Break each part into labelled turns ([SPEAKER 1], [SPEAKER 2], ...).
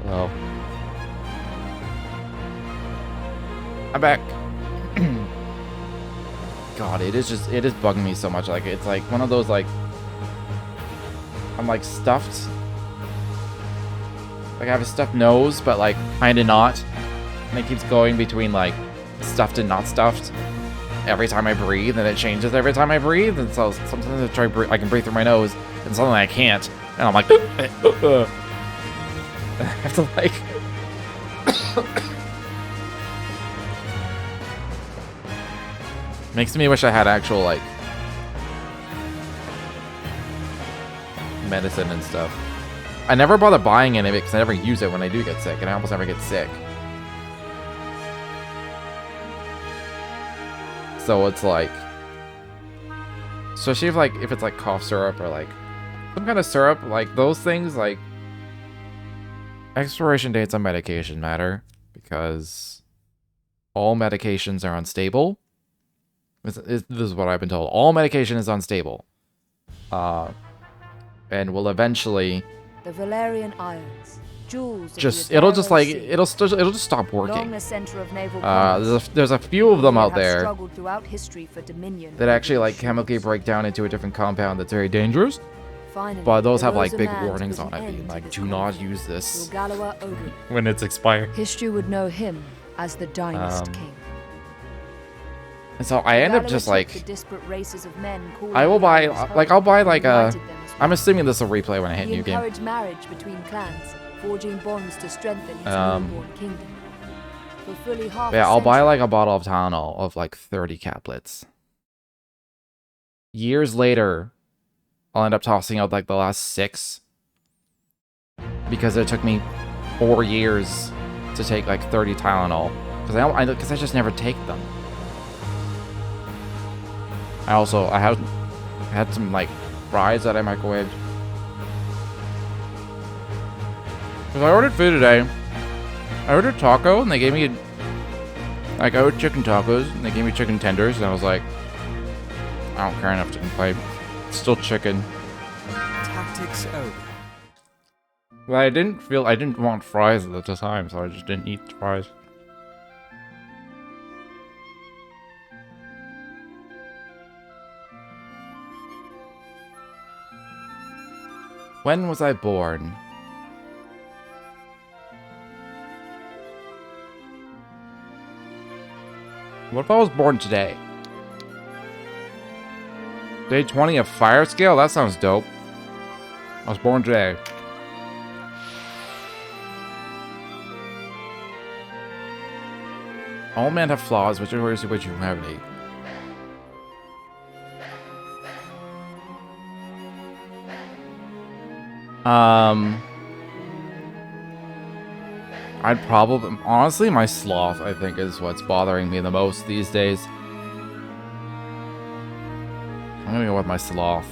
[SPEAKER 1] Well, I'm back. God, it is bugging me so much. Like, it's like one of those, like, I'm like stuffed. Like, I have a stuffed nose, but like kinda not. And it keeps going between like stuffed and not stuffed every time I breathe, and it changes every time I breathe. And so sometimes I can breathe through my nose, and suddenly I can't. And I'm like, I have to like makes me wish I had actual like medicine and stuff. I never bother buying any of it because I never use it when I do get sick, and I almost never get sick. So it's like, especially if it's like cough syrup or like some kind of syrup, like those things, like expiration dates on medication matter because all medications are unstable. This is what I've been told. All medication is unstable. And will eventually
[SPEAKER 2] the Valerian Isles, jewels
[SPEAKER 1] it'll just stop working. There's a few of them out there that actually like chemically break down into a different compound that's very dangerous. Finally, but those have like big warnings on it, being like, do not use this when it's expired.
[SPEAKER 2] History would know him as the Dynast King.
[SPEAKER 1] And so I end up just like, I will buy, like, I'll buy like a, I'm assuming this will replay when I hit new game.
[SPEAKER 2] Marriage between clans, forging bonds to strengthen his newborn kingdom. For fully half
[SPEAKER 1] yeah, I'll buy like a bottle of Tylenol of like 30 caplets. Years later, I'll end up tossing out like the last 6 because it took me 4 years to take like 30 Tylenol because I just never take them. I had some like fries that I microwaved. Because I ordered food today. I ordered taco and they gave me like, I ordered chicken tacos and they gave me chicken tenders, and I was like, I don't care enough to complain. It's still chicken.
[SPEAKER 3] Tactics Ogre.
[SPEAKER 1] Well, I didn't want fries at the time, so I just didn't eat the fries. When was I born? What if I was born today? Day 20 of Fire Scale? That sounds dope. I was born today. All men have flaws, which are which you have any. I'd probably, honestly, my sloth, I think, is what's bothering me the most these days. I'm gonna go with my sloth.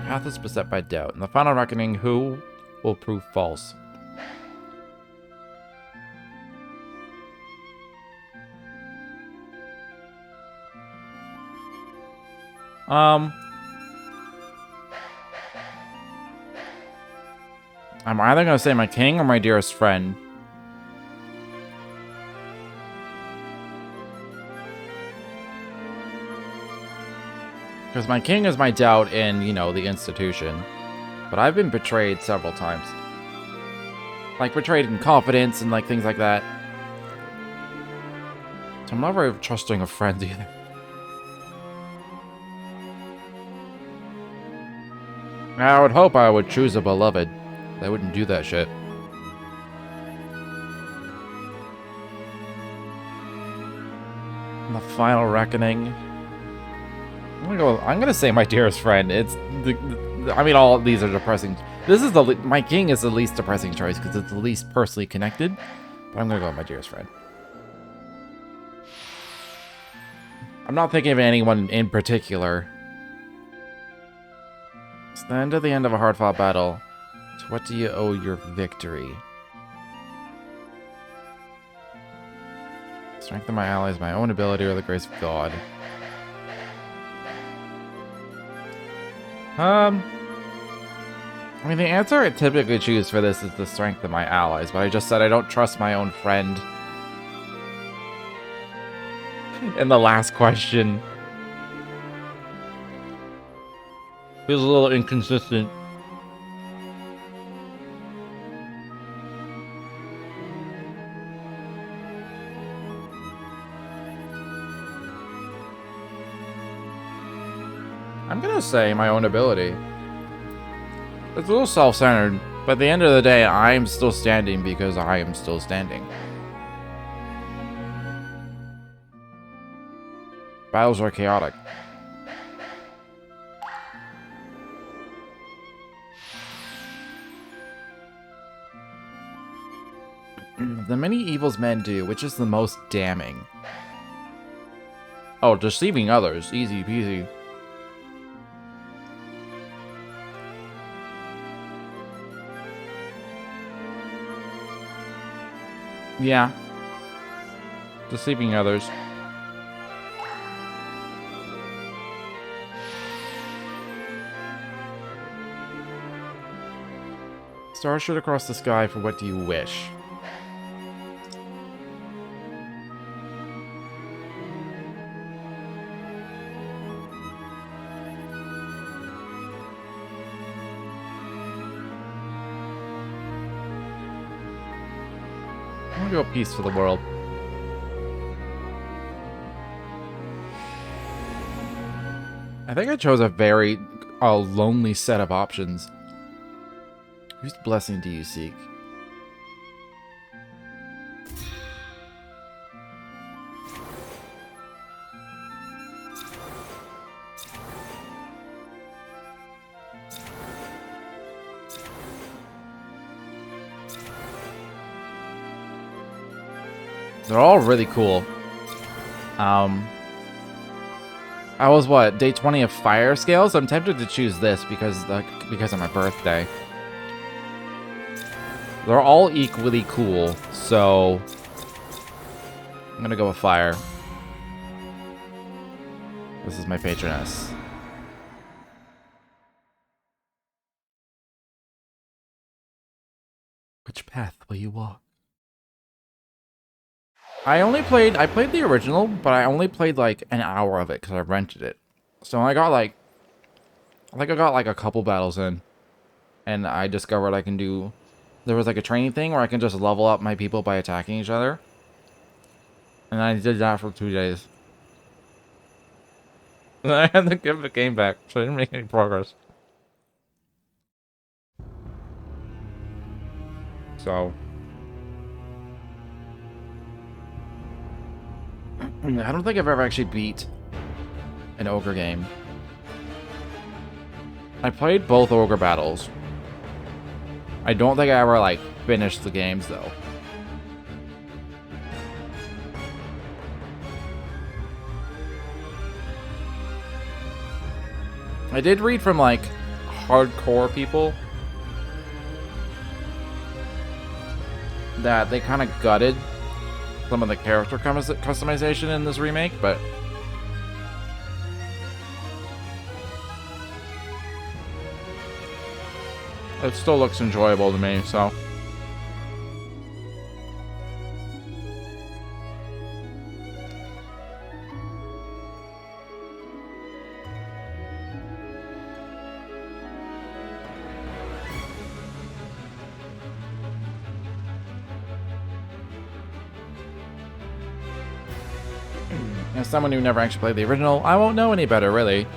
[SPEAKER 1] Path is beset by doubt. In the final reckoning, who will prove false? I'm either gonna say my king or my dearest friend. Because my king is my doubt in, you know, the institution. But I've been betrayed several times. Like, betrayed in confidence and, like, things like that. So I'm not very trusting of friends either. I would hope I would choose a beloved. They wouldn't do that shit. And the final reckoning. I'm gonna say my dearest friend. It's I mean, all these are depressing. This is my king is the least depressing choice because it's the least personally connected. But I'm gonna go with my dearest friend. I'm not thinking of anyone in particular. Stand to the end of a hard-fought battle. To what do you owe your victory? Strength of my allies, my own ability, or the grace of God. I mean, the answer I typically choose for this is the strength of my allies, but I just said I don't trust my own friend. In the last question. Feels a little inconsistent. I'm gonna say my own ability. It's a little self-centered, but at the end of the day, I am still standing because I am still standing. Battles are chaotic. The many evils men do, which is the most damning? Oh, deceiving others. Easy peasy. Yeah. Deceiving others. Stars shoot across the sky for what do you wish? I want to go peace for the world. I think I chose a very lonely set of options. Whose blessing do you seek? They're all really cool. I was what, day 20 of fire scales? I'm tempted to choose this because of my birthday. They're all equally cool, so I'm gonna go with fire. This is my patroness. Which path will you walk? I played the original, but I only played like an hour of it because I rented it. So I got like, I think I got like a couple battles in, and I discovered I can do, there was like a training thing where I can just level up my people by attacking each other. And I did that for 2 days. And I had to give the game back, so I didn't make any progress. So I don't think I've ever actually beat an ogre game. I played both ogre battles. I don't think I ever like finished the games though. I did read from like hardcore people that they kind of gutted some of the character customization in this remake, but it still looks enjoyable to me, so. As someone who never actually played the original, I won't know any better, really.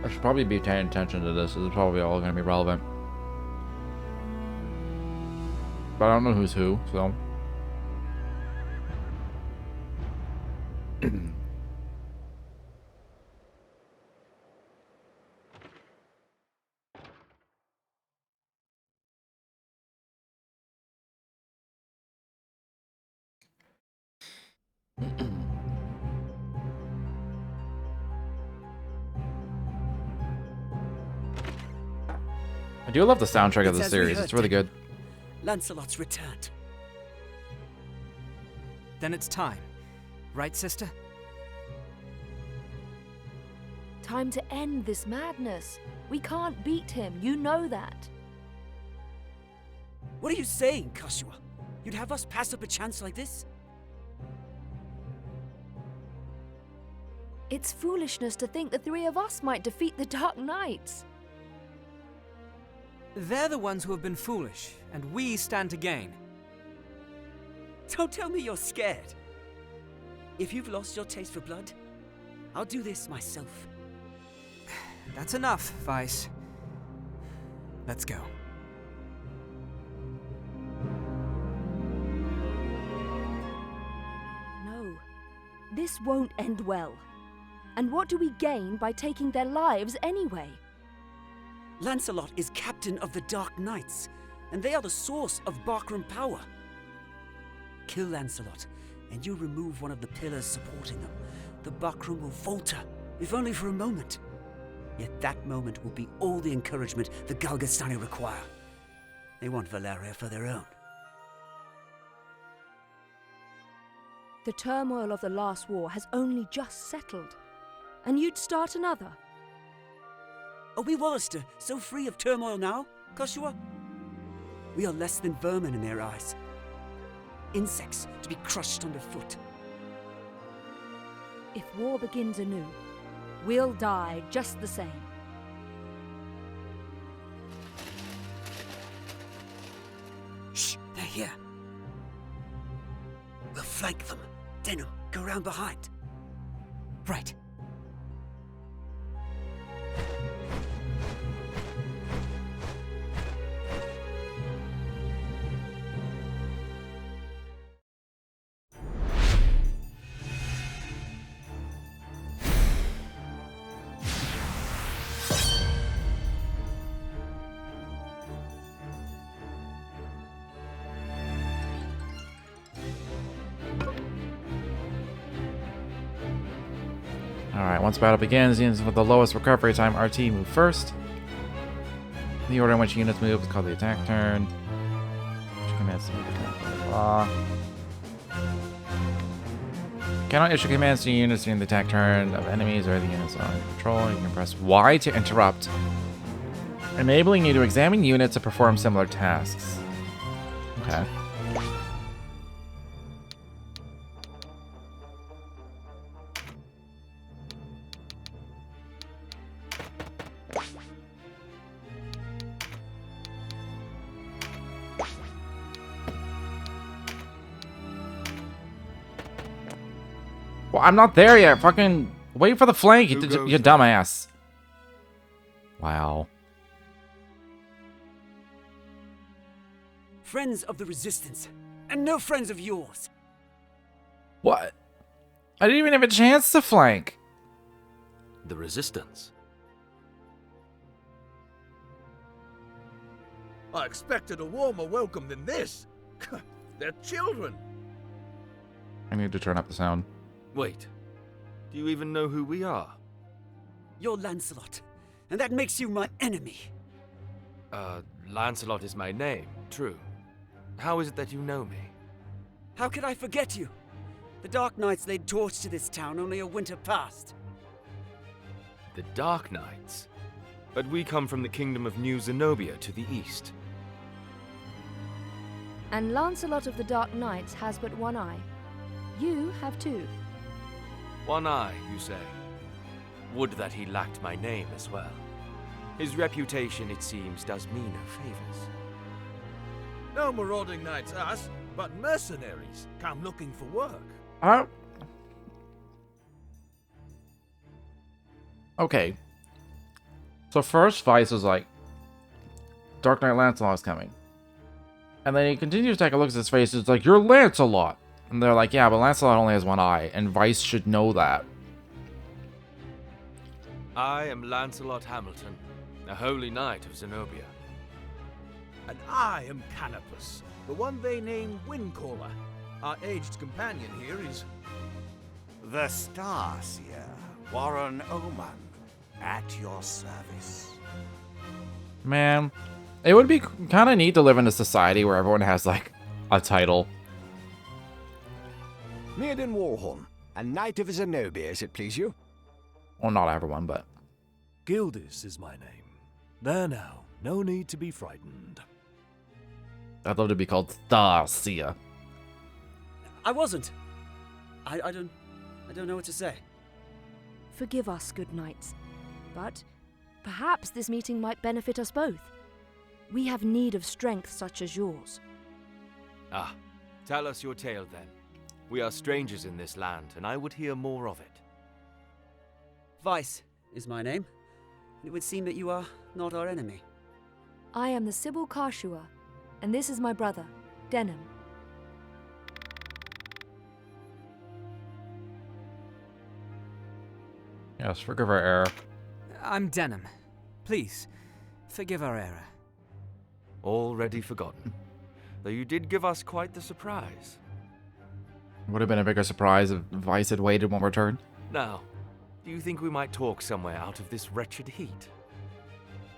[SPEAKER 1] I should probably be paying attention to this. This is probably all going to be relevant. But I don't know who's who, so. I do love the soundtrack of the series. It's really good.
[SPEAKER 3] Lancelot's returned. Then it's time, right, sister?
[SPEAKER 2] Time to end this madness. We can't beat him, you know that.
[SPEAKER 3] What are you saying, Kashua? You'd have us pass up a chance like this?
[SPEAKER 2] It's foolishness to think the three of us might defeat the Dark Knights.
[SPEAKER 4] They're the ones who have been foolish, and we stand to gain.
[SPEAKER 3] Don't tell me you're scared. If you've lost your taste for blood, I'll do this myself.
[SPEAKER 4] That's enough, Vice. Let's go.
[SPEAKER 2] No, this won't end well. And what do we gain by taking their lives anyway?
[SPEAKER 3] Lancelot is captain of the Dark Knights, and they are the source of Barkram power. Kill Lancelot, and you remove one of the pillars supporting them. The Barkram will falter, if only for a moment. Yet that moment will be all the encouragement the Galgastani require. They want Valeria for their own.
[SPEAKER 2] The turmoil of the last war has only just settled. And you'd start another?
[SPEAKER 3] Are we Wallister so free of turmoil now, Kashua? We are less than vermin in their eyes. Insects to be crushed underfoot.
[SPEAKER 2] If war begins anew, we'll die just the same.
[SPEAKER 3] Shh, they're here. We'll flank them. Denim, go round behind.
[SPEAKER 4] Right.
[SPEAKER 1] Alright, once battle begins, units with the lowest recovery time, RT, move first. The order in which units move is called the attack turn. Issue commands to move blah, blah, blah. Cannot issue commands to units during the attack turn of enemies or the units on your control. You can press Y to interrupt, enabling you to examine units to perform similar tasks. Okay. Well, I'm not there yet. Fucking wait for the flank, you dumbass. Wow.
[SPEAKER 3] Friends of the Resistance, and no friends of yours.
[SPEAKER 1] What? I didn't even have a chance to flank.
[SPEAKER 5] The Resistance?
[SPEAKER 6] I expected a warmer welcome than this. They're children.
[SPEAKER 1] I need to turn up the sound.
[SPEAKER 5] Wait, do you even know who we are?
[SPEAKER 3] You're Lancelot, and that makes you my enemy.
[SPEAKER 5] Lancelot is my name, true. How is it that you know me?
[SPEAKER 3] How could I forget you? The Dark Knights laid torch to this town only a winter past.
[SPEAKER 5] The Dark Knights? But we come from the kingdom of New Zenobia to the east.
[SPEAKER 2] And Lancelot of the Dark Knights has but one eye. You have two.
[SPEAKER 5] One eye, you say? Would that he lacked my name as well. His reputation, it seems, does me no favors.
[SPEAKER 6] No marauding knights us, but mercenaries come looking for work.
[SPEAKER 1] Okay. So first, Vice was like, Dark Knight Lancelot's coming. And then he continues to take a look at his face. It's like, you're Lancelot. And they're like, yeah, but Lancelot only has one eye, and Vice should know that.
[SPEAKER 5] I am Lancelot Hamilton, a holy knight of Zenobia.
[SPEAKER 6] And I am Canopus, the one they name Windcaller. Our aged companion here is...
[SPEAKER 7] The Starseer, Warren Oman, at your service.
[SPEAKER 1] Man, it would be kind of neat to live in a society where everyone has, like, a title.
[SPEAKER 8] Mirden Warhorn, a knight of Zenobia, as it please you.
[SPEAKER 1] Well, not everyone, but...
[SPEAKER 8] Gildis is my name. There now, no need to be frightened.
[SPEAKER 1] I'd love to be called Stasia.
[SPEAKER 3] I wasn't. I don't know what to say.
[SPEAKER 2] Forgive us, good knights, but perhaps this meeting might benefit us both. We have need of strength such as yours.
[SPEAKER 5] Ah, tell us your tale then. We are strangers in this land, and I would hear more of it.
[SPEAKER 3] Vice is my name. It would seem that you are not our enemy.
[SPEAKER 2] I am the Sybil Karshua, and this is my brother, Denham.
[SPEAKER 1] Yes, forgive our error.
[SPEAKER 4] I'm Denham. Please, forgive our error.
[SPEAKER 5] Already forgotten. Though you did give us quite the surprise.
[SPEAKER 1] Would have been a bigger surprise if Vice had waited one more turn.
[SPEAKER 5] Now, do you think we might talk somewhere out of this wretched heat?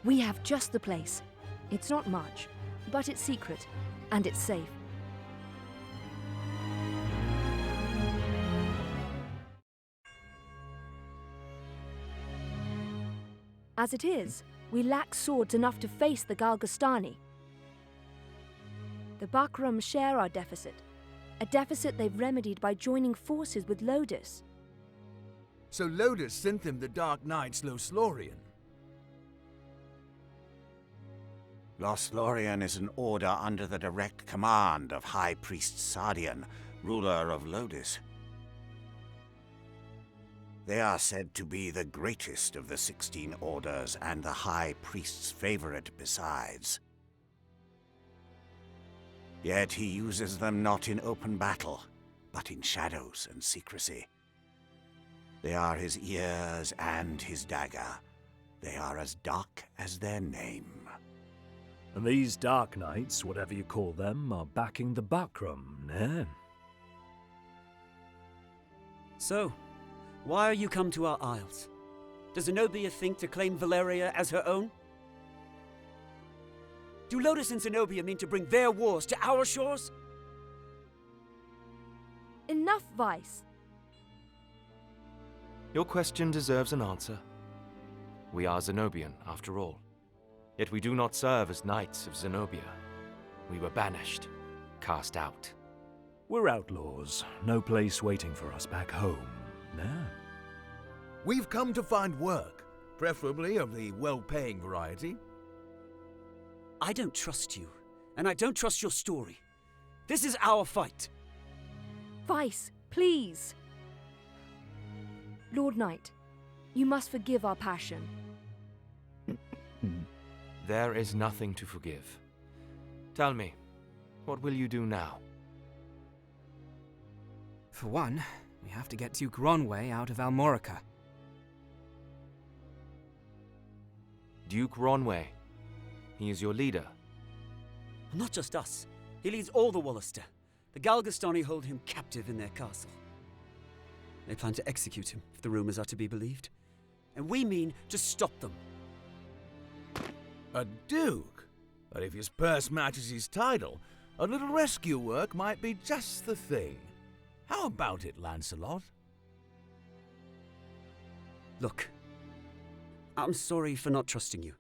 [SPEAKER 2] We have just the place. It's not much, but it's secret, and it's safe. As it is, we lack swords enough to face the Galgastani. The Bakram share our deficit, a deficit they've remedied by joining forces with Lodis.
[SPEAKER 6] So Lodis sent them the Dark Knights Lothlorien.
[SPEAKER 7] Lothlorien is an order under the direct command of High Priest Sardian, ruler of Lodis. They are said to be the greatest of the 16 orders and the High Priest's favorite besides. Yet he uses them not in open battle, but in shadows and secrecy. They are his ears and his dagger. They are as dark as their name.
[SPEAKER 8] And these Dark Knights, whatever you call them, are backing the Bakram, eh?
[SPEAKER 3] So, why are you come to our isles? Does Zenobia think to claim Valeria as her own? Do Lodis and Zenobia mean to bring their wars to our shores?
[SPEAKER 2] Enough, Vice.
[SPEAKER 5] Your question deserves an answer. We are Zenobian, after all. Yet we do not serve as knights of Zenobia. We were banished, cast out.
[SPEAKER 8] We're outlaws, no place waiting for us back home, nah?
[SPEAKER 6] We've come to find work, preferably of the well-paying variety.
[SPEAKER 3] I don't trust you, and I don't trust your story. This is our fight.
[SPEAKER 2] Vice, please. Lord Knight, you must forgive our passion.
[SPEAKER 5] There is nothing to forgive. Tell me, what will you do now?
[SPEAKER 4] For one, we have to get Duke Ronway out of Almorica.
[SPEAKER 5] Duke Ronway. He is your leader.
[SPEAKER 3] Not just us. He leads all the Wollister. The Galgastani hold him captive in their castle. They plan to execute him, if the rumors are to be believed. And we mean to stop them.
[SPEAKER 6] A duke? But if his purse matches his title, a little rescue work might be just the thing. How about it, Lancelot?
[SPEAKER 3] Look, I'm sorry for not trusting you.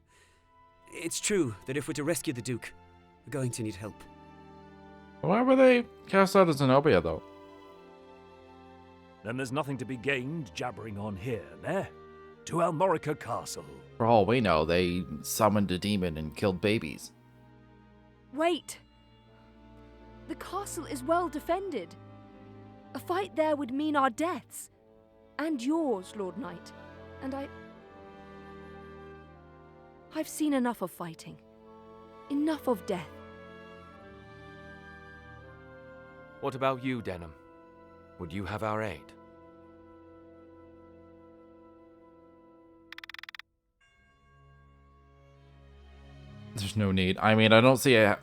[SPEAKER 3] It's true that if we're to rescue the Duke, we're going to need help.
[SPEAKER 1] Why were they cast out of Zenobia, though?
[SPEAKER 8] Then there's nothing to be gained jabbering on here, eh? To Almorica Castle.
[SPEAKER 1] For all we know, they summoned a demon and killed babies.
[SPEAKER 2] Wait! The castle is well defended. A fight there would mean our deaths. And yours, Lord Knight. And I've seen enough of fighting. Enough of death.
[SPEAKER 5] What about you, Denham? Would you have our aid?
[SPEAKER 1] There's no need. I mean, I don't see it.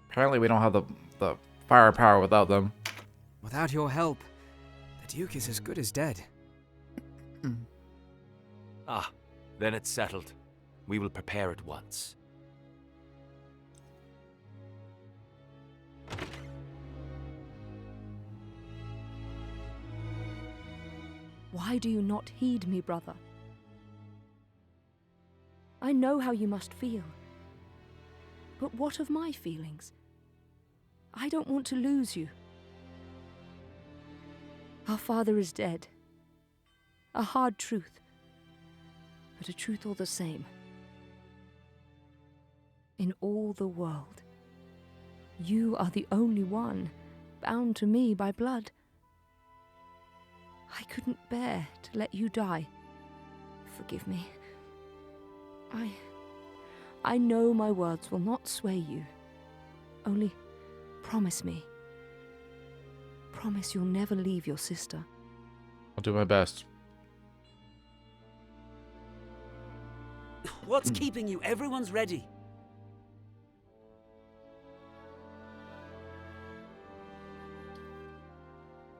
[SPEAKER 1] Apparently we don't have the firepower without them.
[SPEAKER 4] Without your help, the Duke is as good as dead.
[SPEAKER 5] Ah, then it's settled. We will prepare at once.
[SPEAKER 2] Why do you not heed me, brother? I know how you must feel. But what of my feelings? I don't want to lose you. Our father is dead. A hard truth, but a truth all the same. In all the world, you are the only one bound to me by blood. I couldn't bear to let you die. Forgive me. I know my words will not sway you. Only promise me. Promise you'll never leave your sister.
[SPEAKER 1] I'll do my best.
[SPEAKER 3] What's keeping you? Everyone's ready.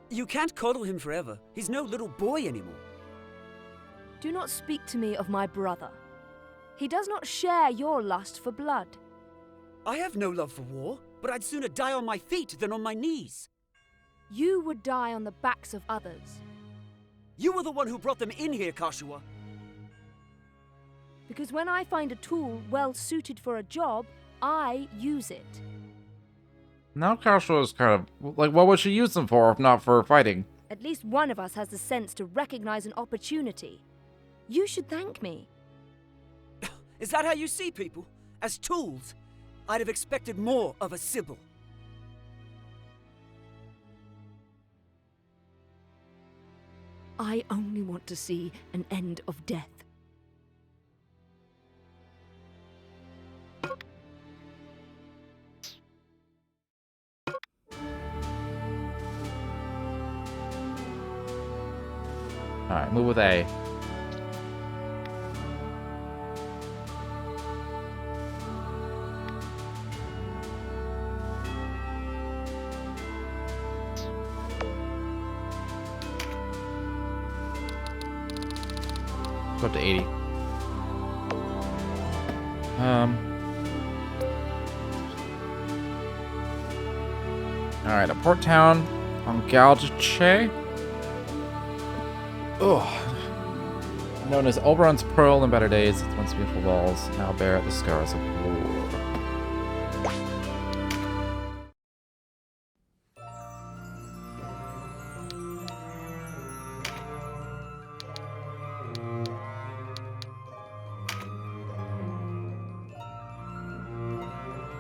[SPEAKER 3] You can't coddle him forever. He's no little boy anymore.
[SPEAKER 2] Do not speak to me of my brother. He does not share your lust for blood.
[SPEAKER 3] I have no love for war, but I'd sooner die on my feet than on my knees.
[SPEAKER 2] You would die on the backs of others.
[SPEAKER 3] You were the one who brought them in here, Kashua.
[SPEAKER 2] Because when I find a tool well suited for a job, I use it.
[SPEAKER 1] Now Kashua is kind of like, what would she use them for if not for fighting?
[SPEAKER 2] At least one of us has the sense to recognize an opportunity. You should thank me.
[SPEAKER 3] Is that how you see people? As tools? I'd have expected more of a Sybil.
[SPEAKER 2] I only want to see an end of death.
[SPEAKER 1] Alright, move with A. Go up to 80. Alright, a port town on Galdache. Known as Oberon's Pearl in better days, its once beautiful walls now bear the scars of war.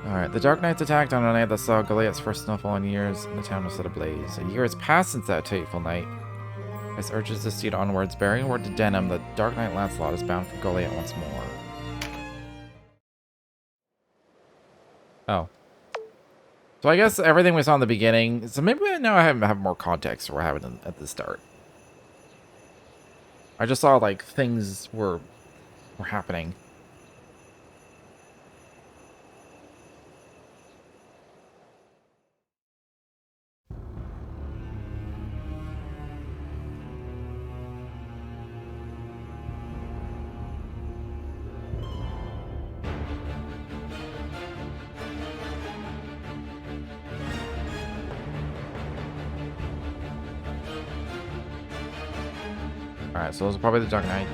[SPEAKER 1] Alright, the Dark Knights attacked on a night that saw Goliath's first snowfall in years, and the town was set ablaze. A year has passed since that fateful night. As urges the steed onwards, bearing word to Denham, the Dark Knight Lancelot is bound for Goliath once more. Oh. So I guess everything we saw in the beginning, so maybe now I have more context for what happened at the start. I just saw, like, things were happening. Alright, so those are probably the Dark Knight.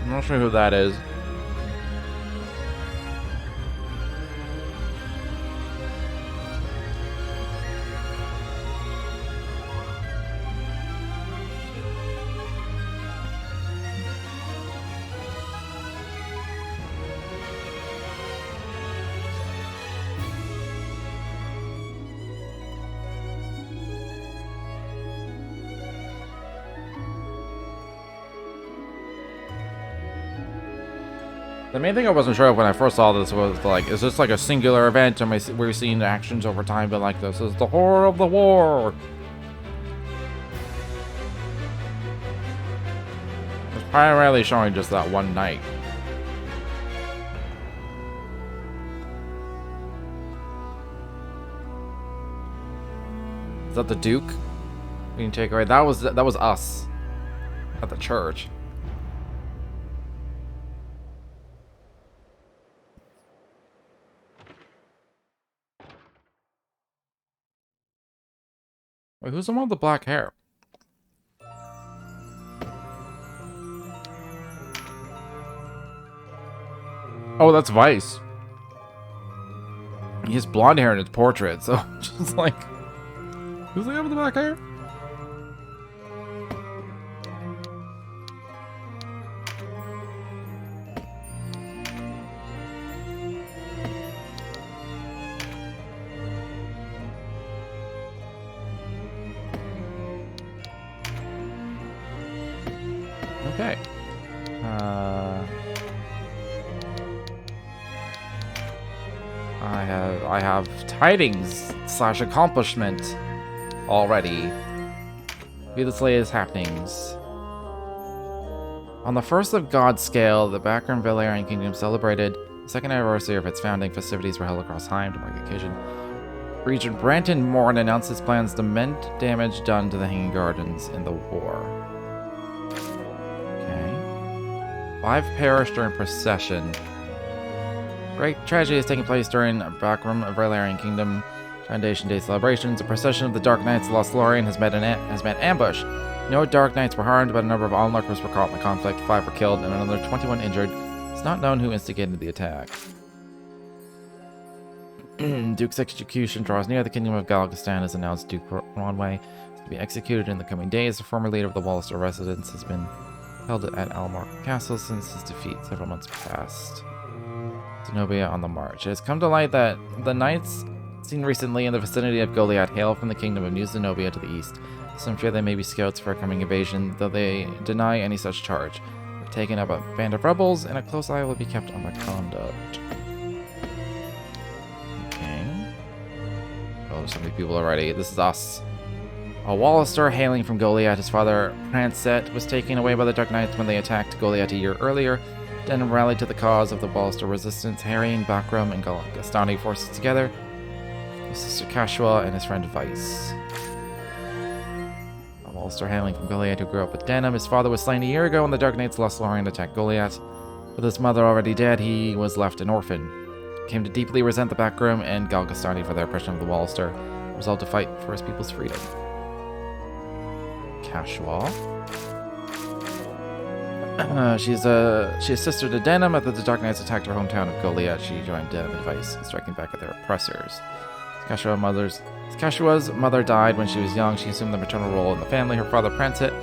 [SPEAKER 1] I'm not sure who that is. The main thing I wasn't sure of when I first saw this was, like, is this like a singular event? Am we're seeing actions over time, but like, this is the horror of the war. It's primarily showing just that one night. Is that the Duke being taken away? That was us at the church. Wait, who's the one with the black hair? Oh, that's Vice. He has blonde hair in his portrait, so just like, who's the guy with the black hair? Okay. I have tidings / accomplishment already. View this latest happenings. On the 1st of God scale, the Backroom Valerian Kingdom celebrated the 2nd anniversary of its founding. Festivities were held across time to mark the occasion. Regent Branton Morn announced his plans to mend damage done to the Hanging Gardens in the war. Okay. 5 perished during procession. Great tragedy is taking place during Backroom Valerian Kingdom Foundation Day celebrations. A procession of the Dark Knights of Lost Lorien has met ambush. No Dark Knights were harmed, but a number of onlookers were caught in the conflict. 5 were killed, and another 21 injured. It's not known who instigated the attack. Duke's execution draws near. The Kingdom of Galgistan has announced Duke Ronway to be executed in the coming days. The former leader of the Wallister residence has been held at Almar Castle since his defeat several months past. Zenobia on the march. It has come to light that the knights seen recently in the vicinity of Goliath hail from the kingdom of New Zenobia to the east. Some fear they may be scouts for a coming invasion, though they deny any such charge. They're taken up a band of rebels, and a close eye will be kept on their conduct. Okay. Oh, there's so many people already. This is us. A Wallister hailing from Goliath. His father, Prancet, was taken away by the Dark Knights when they attacked Goliath a year earlier. Denham rallied to the cause of the Wallister resistance. Harrying, Backroom, and Galgastani forces together. His sister Kashua and his friend Vice. A Wallister hailing from Goliath who grew up with Denham. His father was slain a year ago when the Dark Knights lost Lorien and attacked Goliath. With his mother already dead, he was left an orphan. He came to deeply resent the Backroom and Galgastani for their oppression of the Wallister. Resolved to fight for his people's freedom. Kashua. She's sister to Denham. After the Dark Knights attacked her hometown of Goliath, she joined Denham and Vice, striking back at their oppressors. Kashua's mother died when she was young. She assumed the maternal role in the family. Her father, Prancet,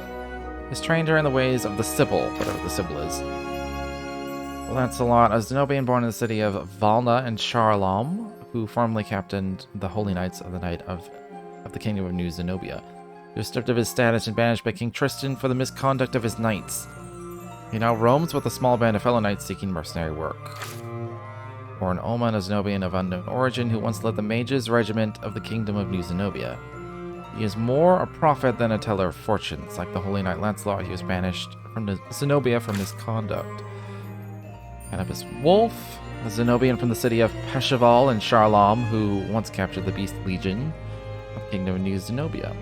[SPEAKER 1] has trained her in the ways of the Sibyl, whatever the Sibyl is. Lancelot, a Zenobian born in the city of Valna and Charlam, who formerly captained the Holy Knights of the Night of the Kingdom of New Zenobia. He was stripped of his status and banished by King Tristan for the misconduct of his knights. He now roams with a small band of fellow knights seeking mercenary work. Born Oman, a Zenobian of unknown origin, who once led the Mages Regiment of the Kingdom of New Zenobia. He is more a prophet than a teller of fortunes. Like the Holy Knight Lancelot, he was banished from Zenobia for misconduct. Canopus Wolf, a Zenobian from the city of Peshaval in Charlam, who once captured the Beast Legion of the Kingdom of New Zenobia.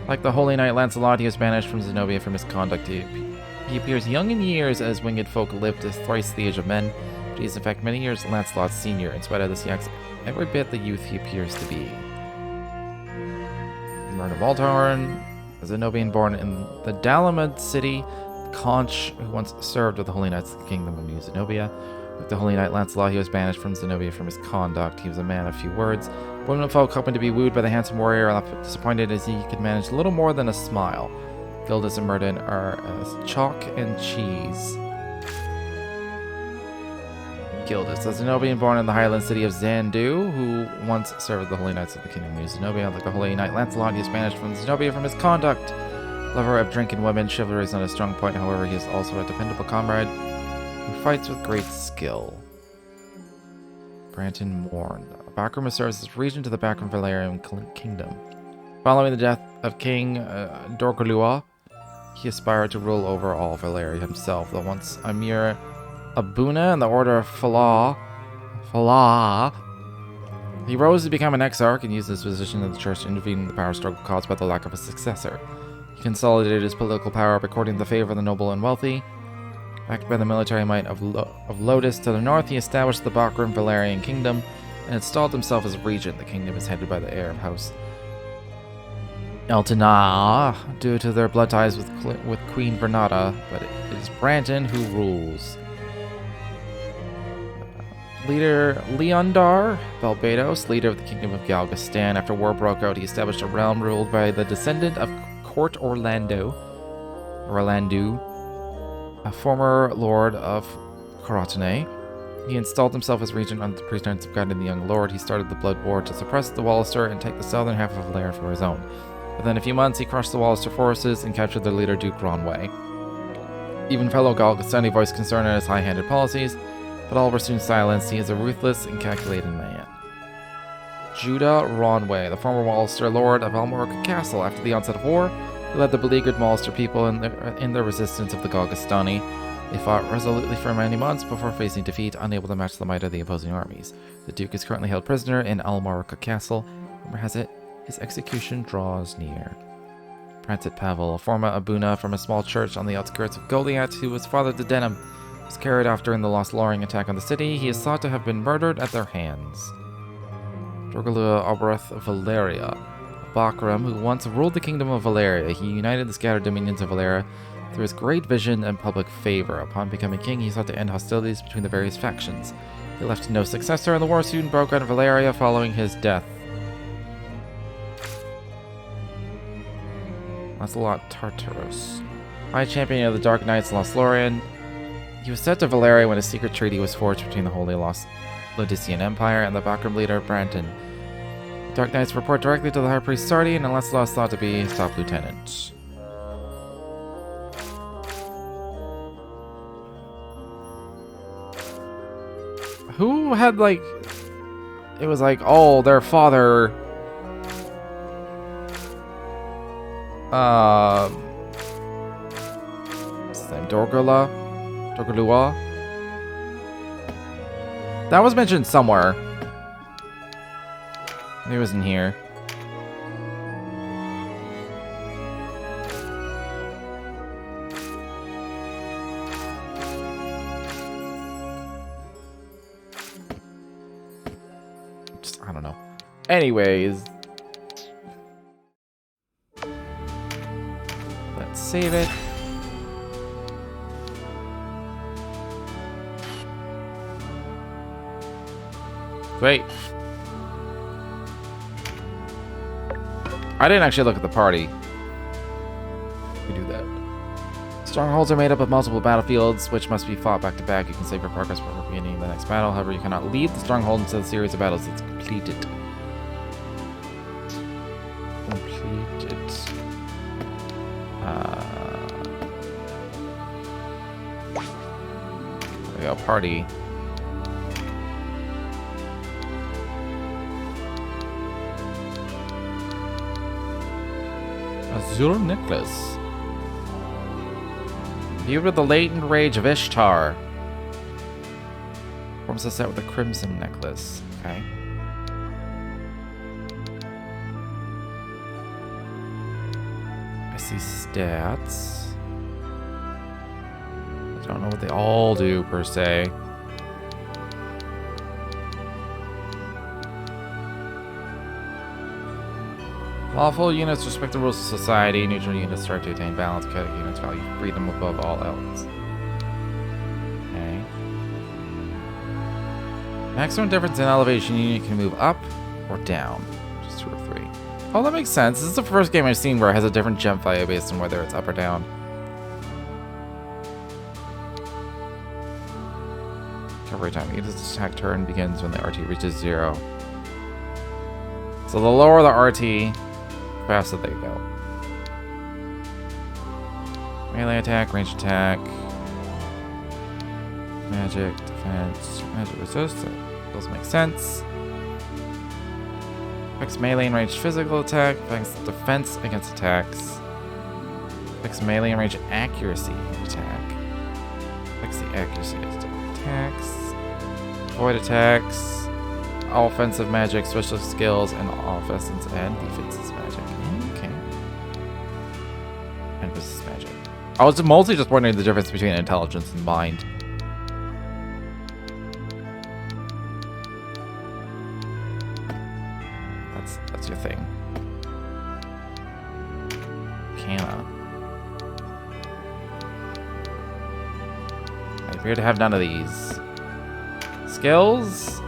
[SPEAKER 1] Like the Holy Knight Lancelot, he was banished from Zenobia for misconduct. He appears young in years, as winged folk lived to thrice the age of men, but he is in fact many years Lancelot's senior. In spite of this, he acts every bit the youth he appears to be. Myrna Waldhorn, a Zenobian born in the Dalamud city, Conch, who once served with the Holy Knights of the Kingdom of New Zenobia. Like the Holy Knight Lancelot, he was banished from Zenobia for misconduct. He was a man of few words. Women folk hoping to be wooed by the handsome warrior are left disappointed as he could manage little more than a smile. Gildas and Murden are as chalk and cheese. Gildas, a Zenobian born in the highland city of Zandu, who once served the Holy Knights of the Kingdom of New Zenobia. Like the Holy Knight Lancelot, he is banished from Zenobia for misconduct. Lover of drink and women, chivalry is not a strong point, however, he is also a dependable comrade who fights with great skill. Branton Morn. Backroom serves as regent to the Backroom Valerian Kingdom. Following the death of King Dorgolua, he aspired to rule over all Valeria himself, though once a mere Abuna in the Order of Falah, he rose to become an exarch and used his position in the church to intervene in the power struggle caused by the lack of a successor. He consolidated his political power by courting the favor of the noble and wealthy. Backed by the military might of Lotus to the north, he established the Backroom Valerian Kingdom and installed himself as regent. The kingdom is headed by the heir of House Eltana, due to their blood ties with Queen Vernata, but it is Branton who rules. Leader Leondar Balbados, leader of the Kingdom of Galgastan. After war broke out, he established a realm ruled by the descendant of Court Orlandu, a former lord of Corotane. He installed himself as regent under the pretense of guiding the young lord. He started the Blood War to suppress the Wallister and take the southern half of Valeria for his own. Within a few months, he crushed the Wallister forces and captured their leader, Duke Ronway. Even fellow Galgastani voiced concern at his high-handed policies, but all were soon silenced. He is a ruthless and calculating man. Judah Ronway, the former Wallister lord of Almorica Castle. After the onset of war, he led the beleaguered Wallister people in their resistance of the Galgastani. They fought resolutely for many months before facing defeat, unable to match the might of the opposing armies. The Duke is currently held prisoner in Almorica Castle. Rumor has it, his execution draws near. Prancet Pavel, a former Abuna from a small church on the outskirts of Goliath, who was father to Denham, was carried off during the Lost Loring attack on the city. He is thought to have been murdered at their hands. Dorgalua Oberth of Valeria, a Bakram who once ruled the kingdom of Valeria. He united the scattered dominions of Valeria through his great vision and public favor. Upon becoming king, he sought to end hostilities between the various factions. He left no successor, and the war soon broke out in Valeria following his death. Lancelot Tartarus, High Champion of the Dark Knights, Lost Lorien. He was sent to Valeria when a secret treaty was forged between the Holy Lost Lodician Empire and the Bakram leader Branton. The Dark Knights report directly to the High Priest Sardian, and Lancelot is thought to be his top lieutenant. Who had, like... It was like, oh, their father... What's his name? Dorgalua? That was mentioned somewhere. He wasn't here. I don't know. Anyways. Let's save it. Wait. I didn't actually look at the party. We do that. Strongholds are made up of multiple battlefields, which must be fought back to back. You can save your progress before beginning the next battle. However, you cannot leave the stronghold until the series of battles is completed. There we go, party. Azure necklace. Viewed with the latent rage of Ishtar. Forms a set with a crimson necklace. Okay. I see stats. I don't know what they all do per se. Lawful units respect the rules of society. Neutral units start to attain balance. Chaotic units value freedom above all else. Okay. Maximum difference in elevation unit can move up or down. Just 2 or 3. Oh, that makes sense. This is the first game I've seen where it has a different gem value based on whether it's up or down. Recovery time. Each attack turn begins when the RT reaches 0. So the lower the RT, faster they go. Melee attack, range attack, magic, defense, magic resist. Those make sense. Affects melee and ranged physical attack. Affects defense against attacks. Affects melee and range accuracy attack. Affects the accuracy against attacks. Void attacks. Offensive magic, special skills, and offensive and defensive magic. Okay. And resist magic. I was mostly just wondering the difference between intelligence and mind. That's your thing. arcana. I appear to have none of these. Skills?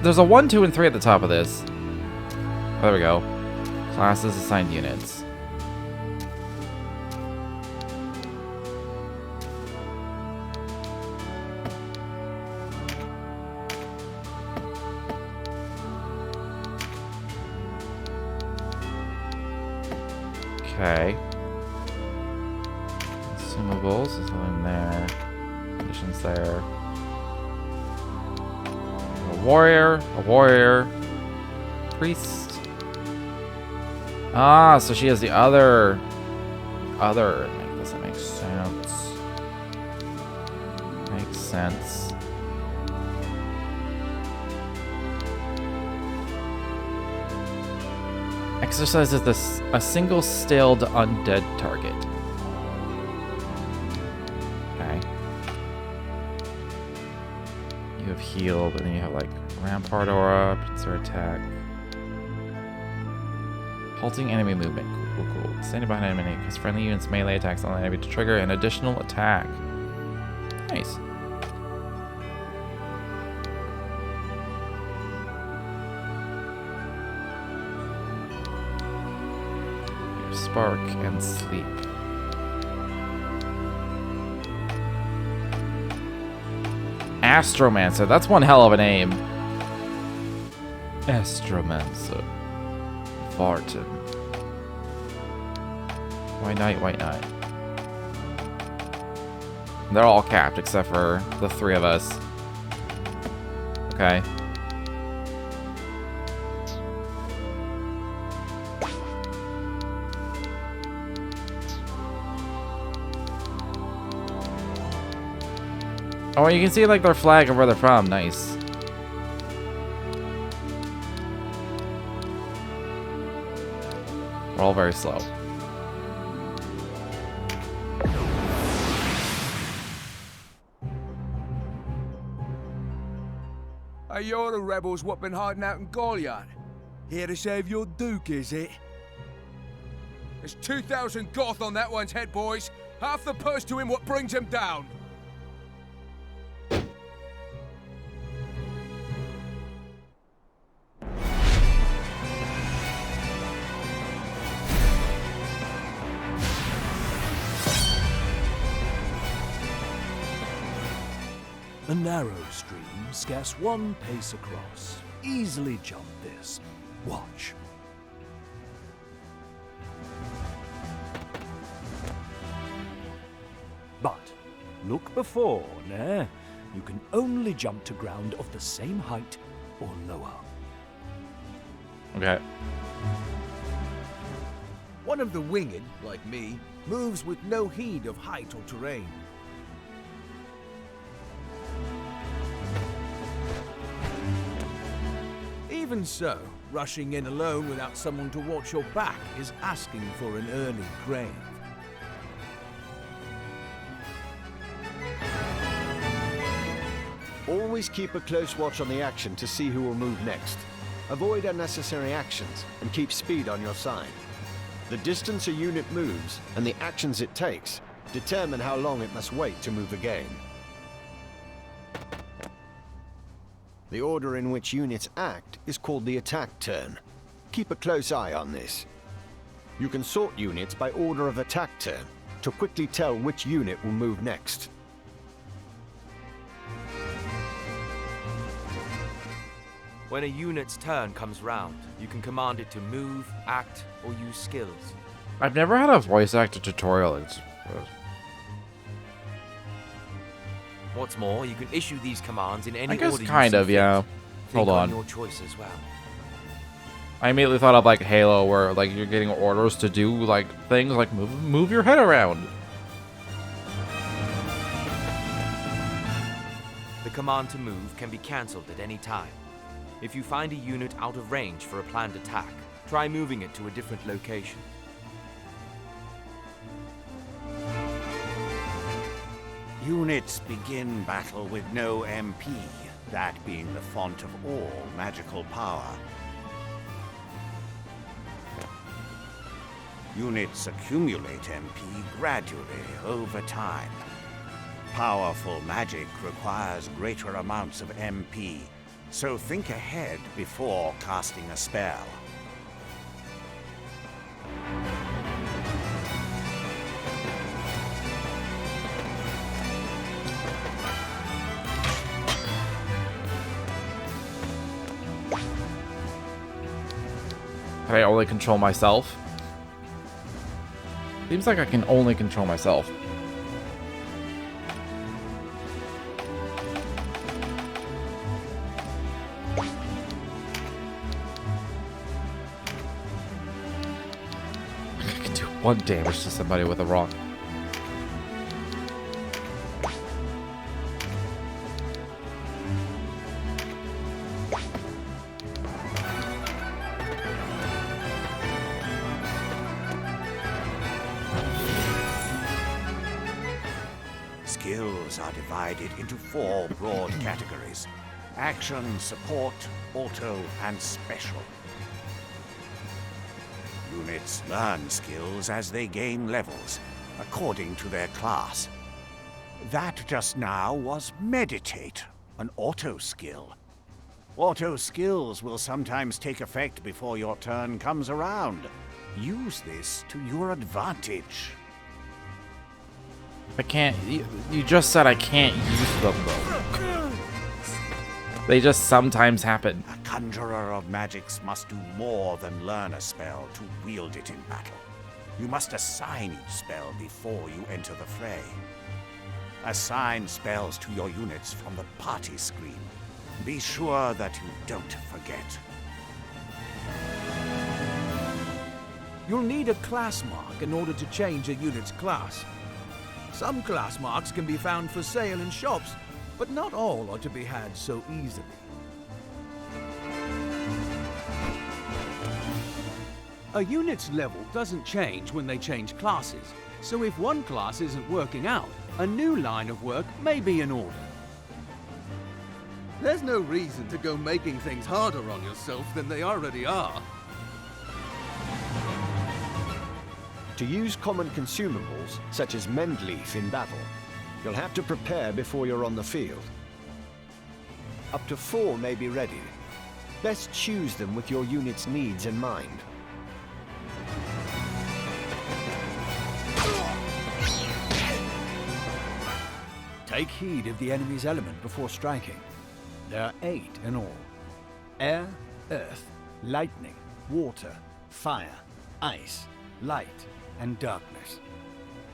[SPEAKER 1] There's a 1, 2, and 3 at the top of this. Oh, there we go. Classes, assigned units. Okay. Consumables is all in there. Conditions there. A warrior. Priest. Ah, so she has the other. Does that make sense? Makes sense. Exercises a single stilled undead target. Okay. You have heal, but then you have like Rampart Aura, Pincer Attack. Halting enemy movement. Cool. Standing behind an enemy because friendly units melee attacks on the enemy to trigger an additional attack. Nice. Spark and sleep. Astromancer. That's one hell of a name. Astromancer. Vartan. White Knight. They're all capped except for the 3 of us. Okay. Oh, you can see like their flag of where they're from. Nice. We're all very slow.
[SPEAKER 9] Hey, you're the rebels what been hiding out in Goliath. Here to save your Duke, is it? There's 2,000 Goth on that one's head, boys. Half the purse to him what brings him down.
[SPEAKER 8] A narrow stream, scarce 1 pace across. Easily jump this. Watch. But look before, nah. You can only jump to ground of the same height or lower.
[SPEAKER 1] Okay.
[SPEAKER 6] One of the winged, like me, moves with no heed of height or terrain. Even so, rushing in alone without someone to watch your back is asking for an early grave.
[SPEAKER 10] Always keep a close watch on the action to see who will move next. Avoid unnecessary actions and keep speed on your side. The distance a unit moves and the actions it takes determine how long it must wait to move again. The order in which units act is called the attack turn. Keep a close eye on this. You can sort units by order of attack turn to quickly tell which unit will move next.
[SPEAKER 5] When a unit's turn comes round, you can command it to move, act, or use skills.
[SPEAKER 1] I've never had a voice actor tutorial.
[SPEAKER 5] What's more, you can issue these commands in any
[SPEAKER 1] I guess
[SPEAKER 5] order
[SPEAKER 1] kind
[SPEAKER 5] you
[SPEAKER 1] of,
[SPEAKER 5] see
[SPEAKER 1] yeah.
[SPEAKER 5] fit.
[SPEAKER 1] Hold
[SPEAKER 5] Think
[SPEAKER 1] on.
[SPEAKER 5] your choice as well.
[SPEAKER 1] I immediately thought of like Halo, where like you're getting orders to do like things like move your head around.
[SPEAKER 5] The command to move can be cancelled at any time. If you find a unit out of range for a planned attack, try moving it to a different location.
[SPEAKER 7] Units begin battle with no MP, that being the font of all magical power. Units accumulate MP gradually over time. Powerful magic requires greater amounts of MP, so think ahead before casting a spell.
[SPEAKER 1] Can I only control myself? Seems like I can only control myself. I can do 1 damage to somebody with a rock.
[SPEAKER 7] Skills are divided into 4 broad categories: action, support, auto, and special. Units learn skills as they gain levels, according to their class. That just now was Meditate, an auto skill. Auto skills will sometimes take effect before your turn comes around. Use this to your advantage.
[SPEAKER 1] I can't. You just said I can't use them, though. They just sometimes happen.
[SPEAKER 7] A conjurer of magics must do more than learn a spell to wield it in battle. You must assign each spell before you enter the fray. Assign spells to your units from the party screen. Be sure that you don't forget.
[SPEAKER 6] You'll need a class mark in order to change a unit's class. Some class marks can be found for sale in shops, but not all are to be had so easily. A unit's level doesn't change when they change classes, so if one class isn't working out, a new line of work may be in order. There's no reason to go making things harder on yourself than they already are.
[SPEAKER 10] To use common consumables, such as Mend Leaf in battle, you'll have to prepare before you're on the field. Up to 4 may be ready. Best choose them with your unit's needs in mind.
[SPEAKER 8] Take heed of the enemy's element before striking. There are 8 in all: air, earth, lightning, water, fire, ice, light, and darkness.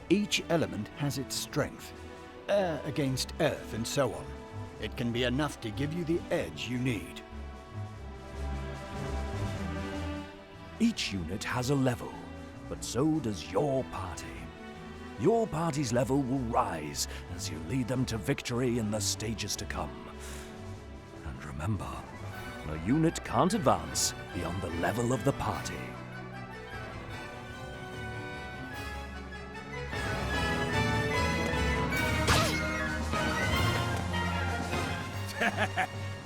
[SPEAKER 8] Each element has its strength. Air against earth and so on. It can be enough to give you the edge you need. Each unit has a level, but so does your party. Your party's level will rise as you lead them to victory in the stages to come. And remember, a unit can't advance beyond the level of the party.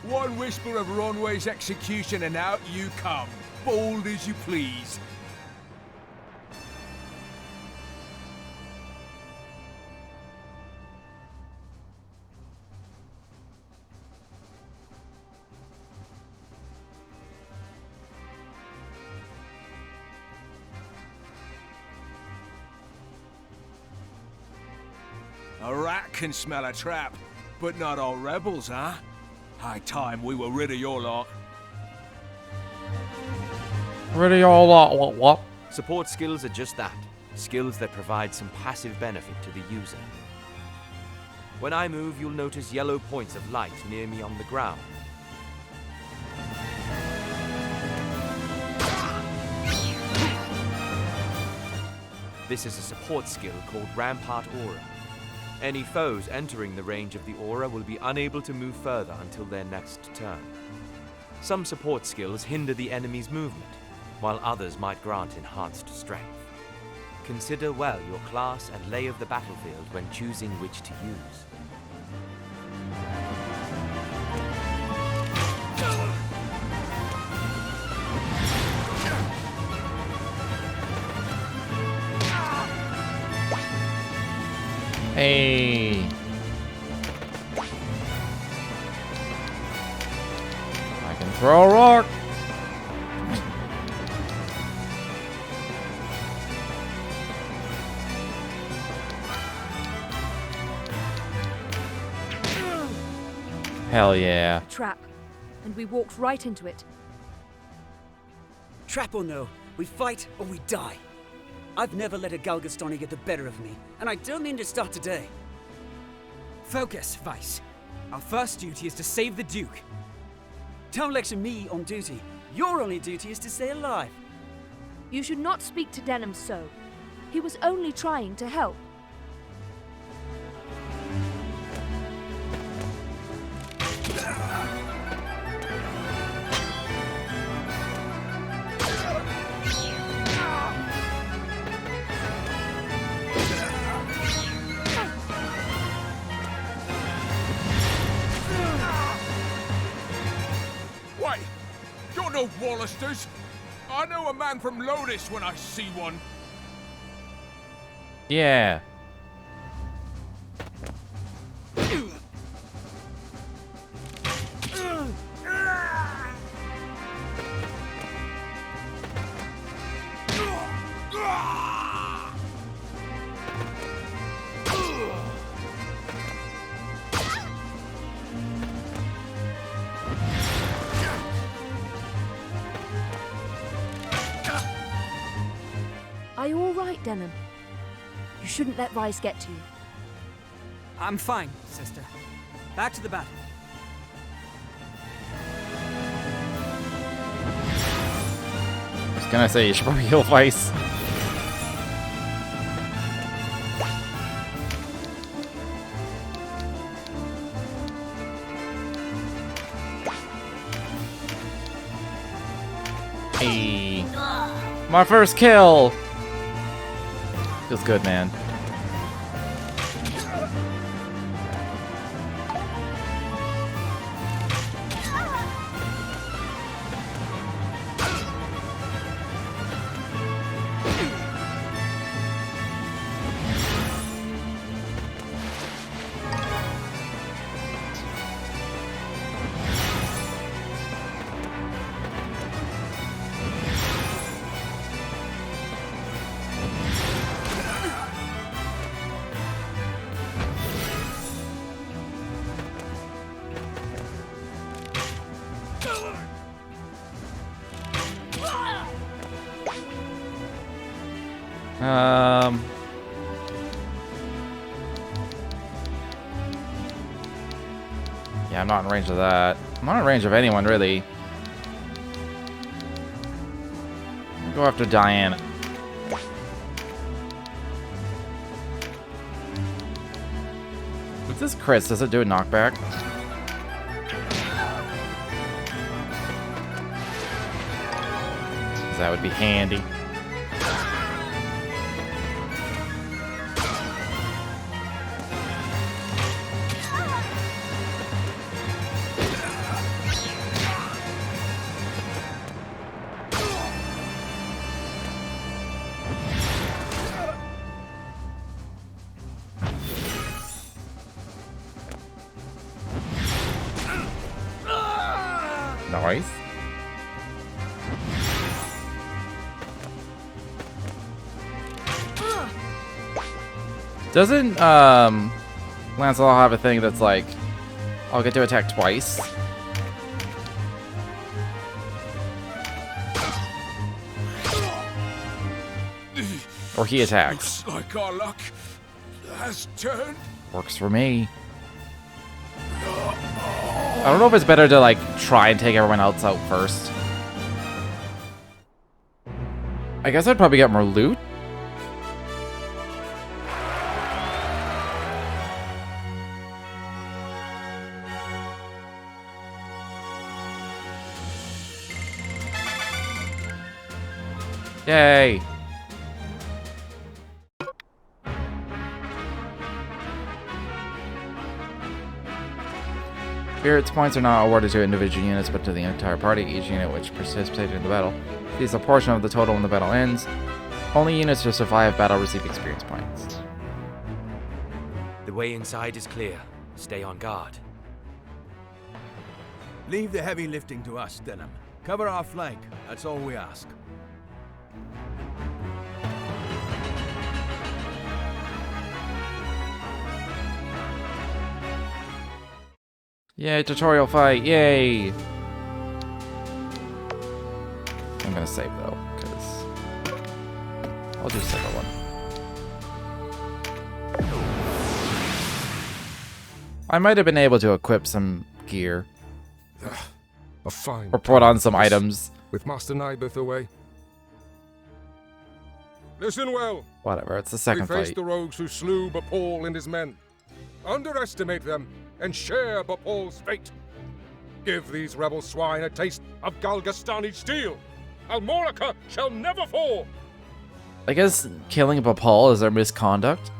[SPEAKER 9] One whisper of Ronway's execution and out you come, bold as you please. A rat can smell a trap, but not all rebels, huh? High time we were rid of your lot.
[SPEAKER 1] Rid of your lot, what?
[SPEAKER 5] Support skills are just that. Skills that provide some passive benefit to the user. When I move, you'll notice yellow points of light near me on the ground. This is a support skill called Rampart Aura. Any foes entering the range of the aura will be unable to move further until their next turn. Some support skills hinder the enemy's movement, while others might grant enhanced strength. Consider well your class and lay of the battlefield when choosing which to use.
[SPEAKER 1] Hey. I can throw a rock. Hell yeah.
[SPEAKER 2] Trap. And we walked right into it.
[SPEAKER 3] Trap or no, we fight or we die. I've never let a Galgastani get the better of me, and I don't mean to start today.
[SPEAKER 4] Focus, Vice. Our first duty is to save the Duke.
[SPEAKER 3] Don't lecture me on duty. Your only duty is to stay alive.
[SPEAKER 2] You should not speak to Denham so. He was only trying to help.
[SPEAKER 9] Wait! You're no Wallisters! I know a man from Lodis when I see one.
[SPEAKER 1] Yeah.
[SPEAKER 2] Are you all right, Denham? You shouldn't let Vice get to you.
[SPEAKER 4] I'm fine, sister. Back to the battle.
[SPEAKER 1] I was gonna say, you should probably heal Vice. Hey. My first kill! Feels good, man. Yeah, I'm not in range of that. I'm not in range of anyone, really. I'll go after Diane. With this crit, does it do a knockback? That would be handy. Nice. Doesn't Lancelot have a thing that's like, I'll get to attack twice? Or he attacks.
[SPEAKER 9] Looks like our luck has turned.
[SPEAKER 1] Works for me. I don't know if it's better to like try and take everyone else out first. I guess I'd probably get more loot. Yay. Experience points are not awarded to individual units, but to the entire party. Each unit which participated in the battle sees a portion of the total when the battle ends. Only units who survive battle receive experience points.
[SPEAKER 5] The way inside is clear. Stay on guard.
[SPEAKER 6] Leave the heavy lifting to us, Denham. Cover our flank. That's all we ask.
[SPEAKER 1] Yay, tutorial fight, yay! I'm gonna save though, because I'll do a second one. I might have been able to equip some gear.
[SPEAKER 11] A fine.
[SPEAKER 1] Or put on some items.
[SPEAKER 11] With Master Nibeth away. Listen well.
[SPEAKER 1] Whatever, it's the second
[SPEAKER 11] we faced
[SPEAKER 1] fight.
[SPEAKER 11] the rogues who slew Bapal and his men. Underestimate them and share Bapal's fate. Give these rebel swine a taste of Galgastani steel. Almorica shall never fall.
[SPEAKER 1] I guess killing Bapal is their misconduct.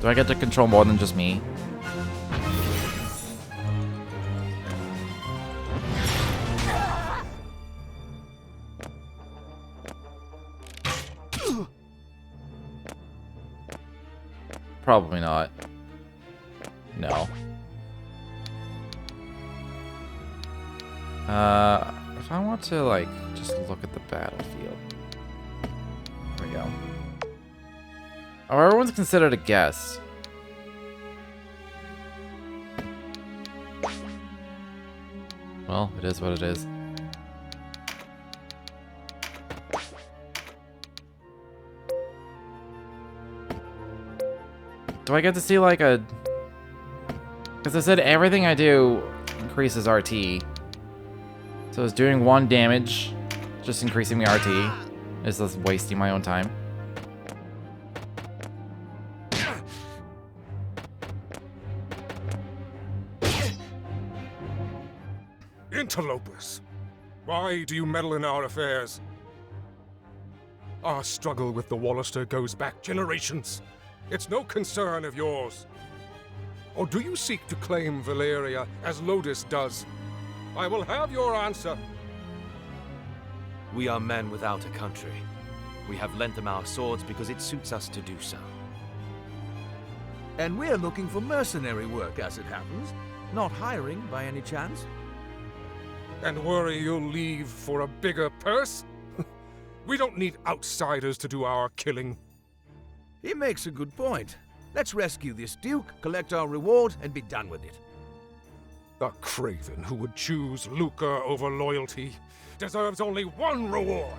[SPEAKER 1] Do I get to control more than just me? Probably not. No. If I want to, like, just look at the battlefield. There we go. Oh, everyone's considered a guest. Well, it is what it is. Do I get to see like a... Because I said everything I do increases RT. So it's doing 1 damage, just increasing the RT. It's just wasting my own time.
[SPEAKER 11] Interlopers! Why do you meddle in our affairs? Our struggle with the Wallister goes back generations. It's no concern of yours. Or do you seek to claim Valeria as Lodis does? I will have your answer.
[SPEAKER 5] We are men without a country. We have lent them our swords because it suits us to do so.
[SPEAKER 6] And we're looking for mercenary work, as it happens. Not hiring, by any chance.
[SPEAKER 11] And worry you'll leave for a bigger purse? We don't need outsiders to do our killing.
[SPEAKER 6] He makes a good point. Let's rescue this Duke, collect our reward, and be done with it.
[SPEAKER 11] The craven who would choose lucre over loyalty deserves only one reward.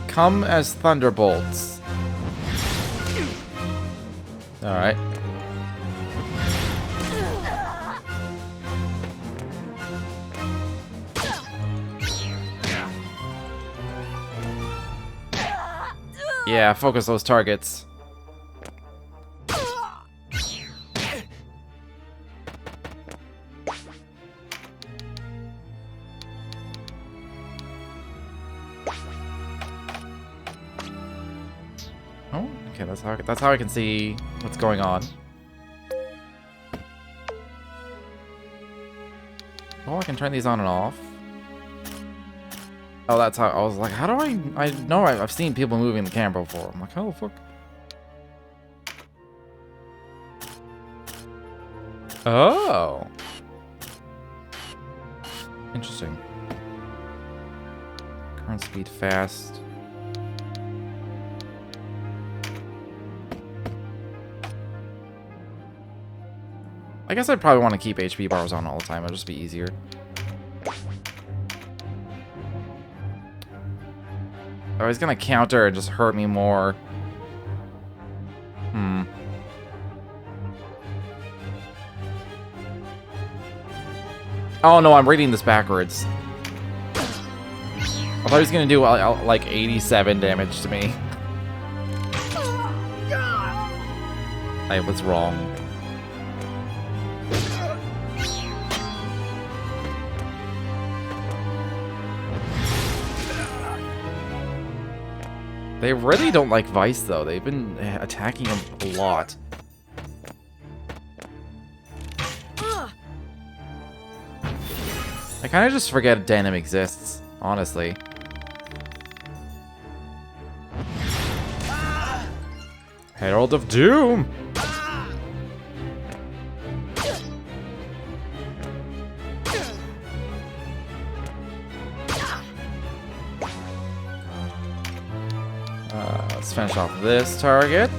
[SPEAKER 1] Come as thunderbolts. Alright. Yeah, focus those targets. Oh, okay, that's how I can see what's going on. Oh, I can turn these on and off. Oh, that's how I was like, how do I know I've seen people moving the camera before. I'm like, how the fuck? Oh. Interesting. Current speed fast. I guess I'd probably want to keep HP bars on all the time. It'll just be easier. Oh, he's gonna counter and just hurt me more. Oh no, I'm reading this backwards. I thought he was gonna do like 87 damage to me. I was wrong. They really don't like Vice, though. They've been attacking him a lot. I kind of just forget Denim exists, honestly. Herald of Doom! Let's finish off this target.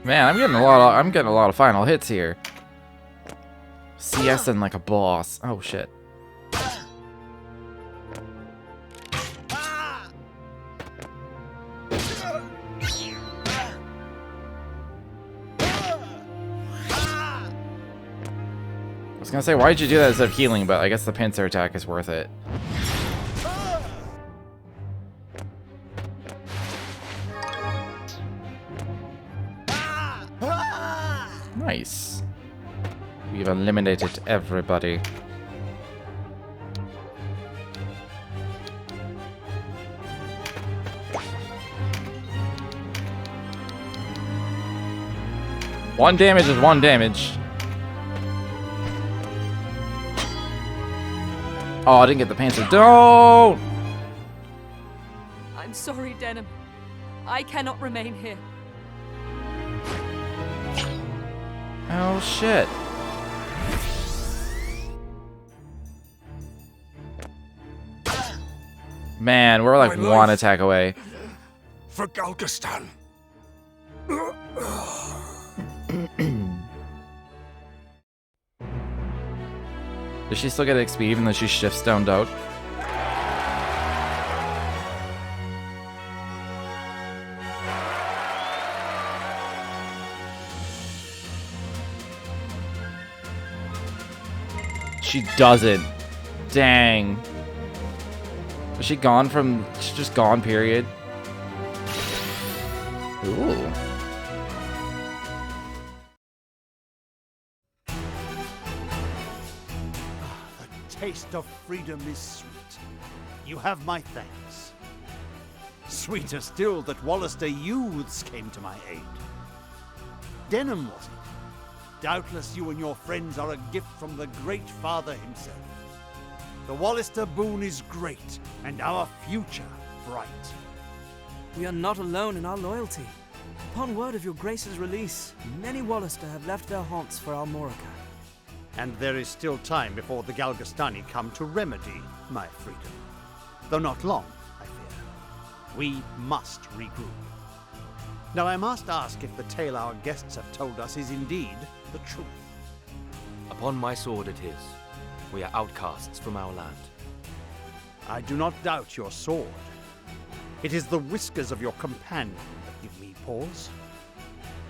[SPEAKER 1] Man, I'm getting a lot of final hits here. CS and like a boss. Oh shit. I was gonna say, why'd you do that instead of healing, but I guess the pincer attack is worth it. Nice. We've eliminated everybody. One damage is one damage. Oh, I didn't get the pants. Don't!
[SPEAKER 2] I'm sorry, Denim. I cannot remain here.
[SPEAKER 1] Oh, shit. Man, we're like one attack away.
[SPEAKER 11] For Galgastan.
[SPEAKER 1] Does she still get XP even though she shifts down out? She doesn't. Dang. Is she gone from... She's just gone, period? Ooh.
[SPEAKER 7] Taste of freedom is sweet. You have my thanks. Sweeter still that Wallister youths came to my aid. Denim was it? Doubtless you and your friends are a gift from the Great Father himself. The Wallister boon is great, and our future bright.
[SPEAKER 12] We are not alone in our loyalty. Upon word of your Grace's release, many Wallister have left their haunts for Almorica.
[SPEAKER 7] And there is still time before the Galgastani come to remedy my freedom. Though not long, I fear. We must regroup. Now I must ask if the tale our guests have told us is indeed the truth.
[SPEAKER 5] Upon my sword it is. We are outcasts from our land.
[SPEAKER 7] I do not doubt your sword. It is the whiskers of your companion that give me pause.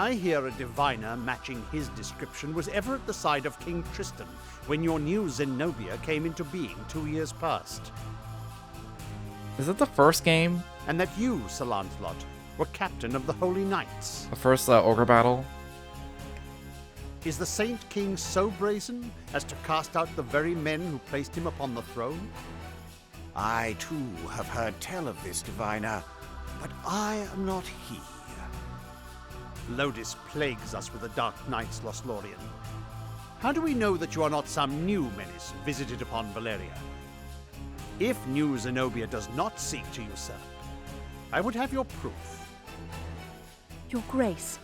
[SPEAKER 7] I hear a diviner matching his description was ever at the side of King Tristan when your new Zenobia came into being 2 years past.
[SPEAKER 1] Is it the first game?
[SPEAKER 7] And that you, Sir Lancelot, were captain of the Holy Knights.
[SPEAKER 1] The first ogre battle?
[SPEAKER 7] Is the Saint King so brazen as to cast out the very men who placed him upon the throne? I, too, have heard tell of this diviner, but I am not he. Lodis plagues us with the Dark Knights, Lothlorien. How do we know that you are not some new menace visited upon Valeria? If new Zenobia does not seek to usurp, I would have your proof.
[SPEAKER 2] Your Grace,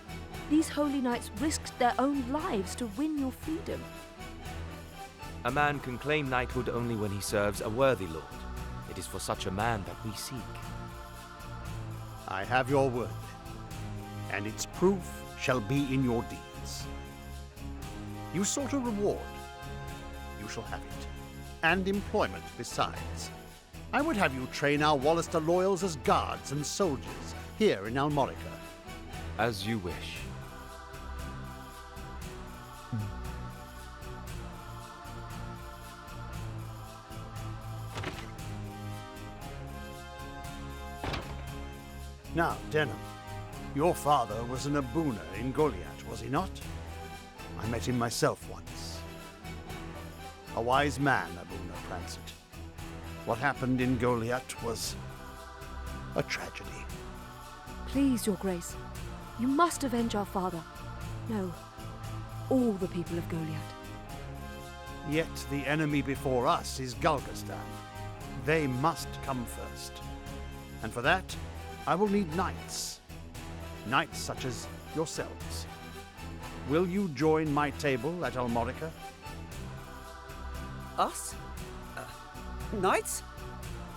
[SPEAKER 2] these holy knights risked their own lives to win your freedom.
[SPEAKER 5] A man can claim knighthood only when he serves a worthy lord. It is for such a man that we seek.
[SPEAKER 13] I have your word, and its proof shall be in your deeds. You sought a reward. You shall have it, and employment besides. I would have you train our Wallister loyals as guards and soldiers here in Almorica.
[SPEAKER 5] As you wish.
[SPEAKER 13] Now, Denham, your father was an Abuna in Goliath, was he not? I met him myself once. A wise man, Abuna Prancet. What happened in Goliath was a tragedy.
[SPEAKER 2] Please, Your Grace. You must avenge our father. No, all the people of Goliath.
[SPEAKER 13] Yet the enemy before us is Gulgastan. They must come first. And for that, I will need knights. Knights such as yourselves. Will you join my table at Almorica?
[SPEAKER 3] Us? Knights?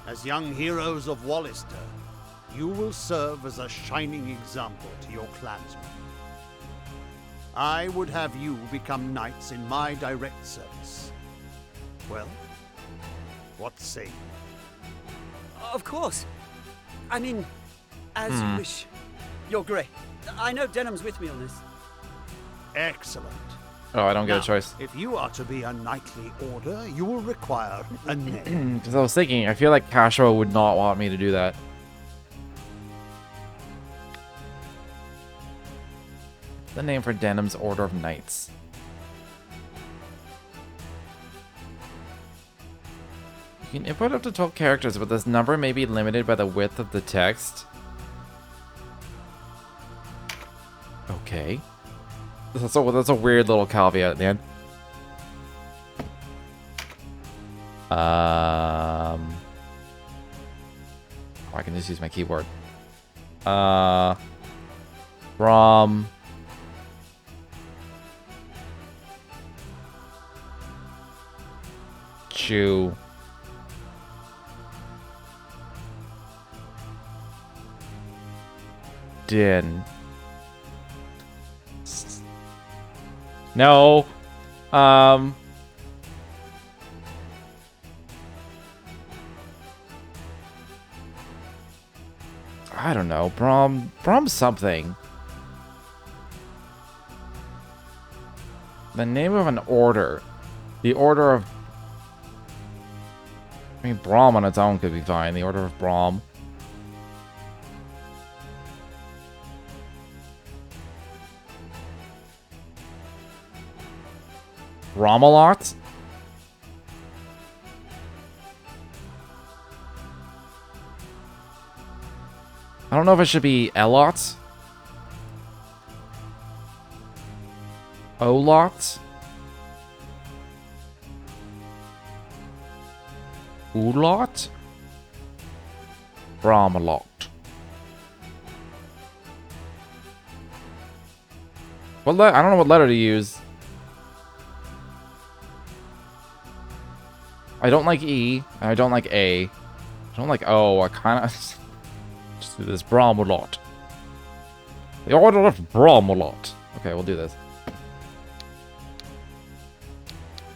[SPEAKER 13] As young heroes of Wallister, you will serve as a shining example to your clansmen. I would have you become knights in my direct service. Well, what say you?
[SPEAKER 3] Of course. I mean, as you wish. Your Grace. I know Denham's with me on this.
[SPEAKER 13] Excellent.
[SPEAKER 1] Oh, I don't get a choice.
[SPEAKER 13] If you are to be a knightly order, you will require a name.
[SPEAKER 1] Because I was thinking, I feel like Kashua would not want me to do that. The name for Denham's Order of Knights. You can input up to 12 characters, but this number may be limited by the width of the text. Okay. That's a weird little caveat at the end. I can just use my keyboard. From Chew. Din. No. I don't know. Brom something. The name of an order. The Order of... I mean, Brom on its own could be fine. The Order of Brom. Romalot? I don't know if it should be Elot. Olot. Ulot. Bromalot. I don't know what letter to use. I don't like E, and I don't like A. I don't like O. I kind of just do this. Bromalot. The Order of Bromalot. Okay, we'll do this.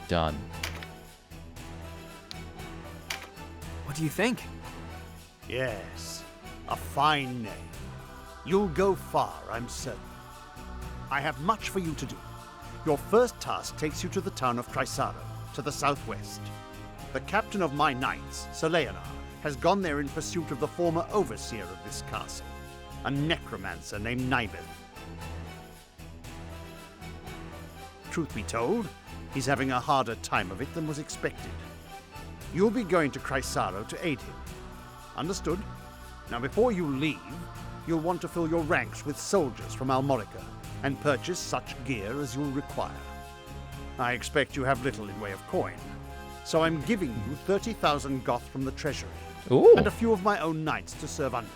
[SPEAKER 1] Done.
[SPEAKER 12] What do you think?
[SPEAKER 13] Yes, a fine name. You'll go far, I'm certain. I have much for you to do. Your first task takes you to the town of Chrysaro, to the southwest. The captain of my knights, Sir Leonard, has gone there in pursuit of the former overseer of this castle, a necromancer named Nibeth. Truth be told, he's having a harder time of it than was expected. You'll be going to Chrysaro to aid him. Understood? Now before you leave, you'll want to fill your ranks with soldiers from Almorica and purchase such gear as you'll require. I expect you have little in way of coin, so I'm giving you 30,000 goth from the treasury.
[SPEAKER 1] Ooh.
[SPEAKER 13] And a few of my own knights to serve under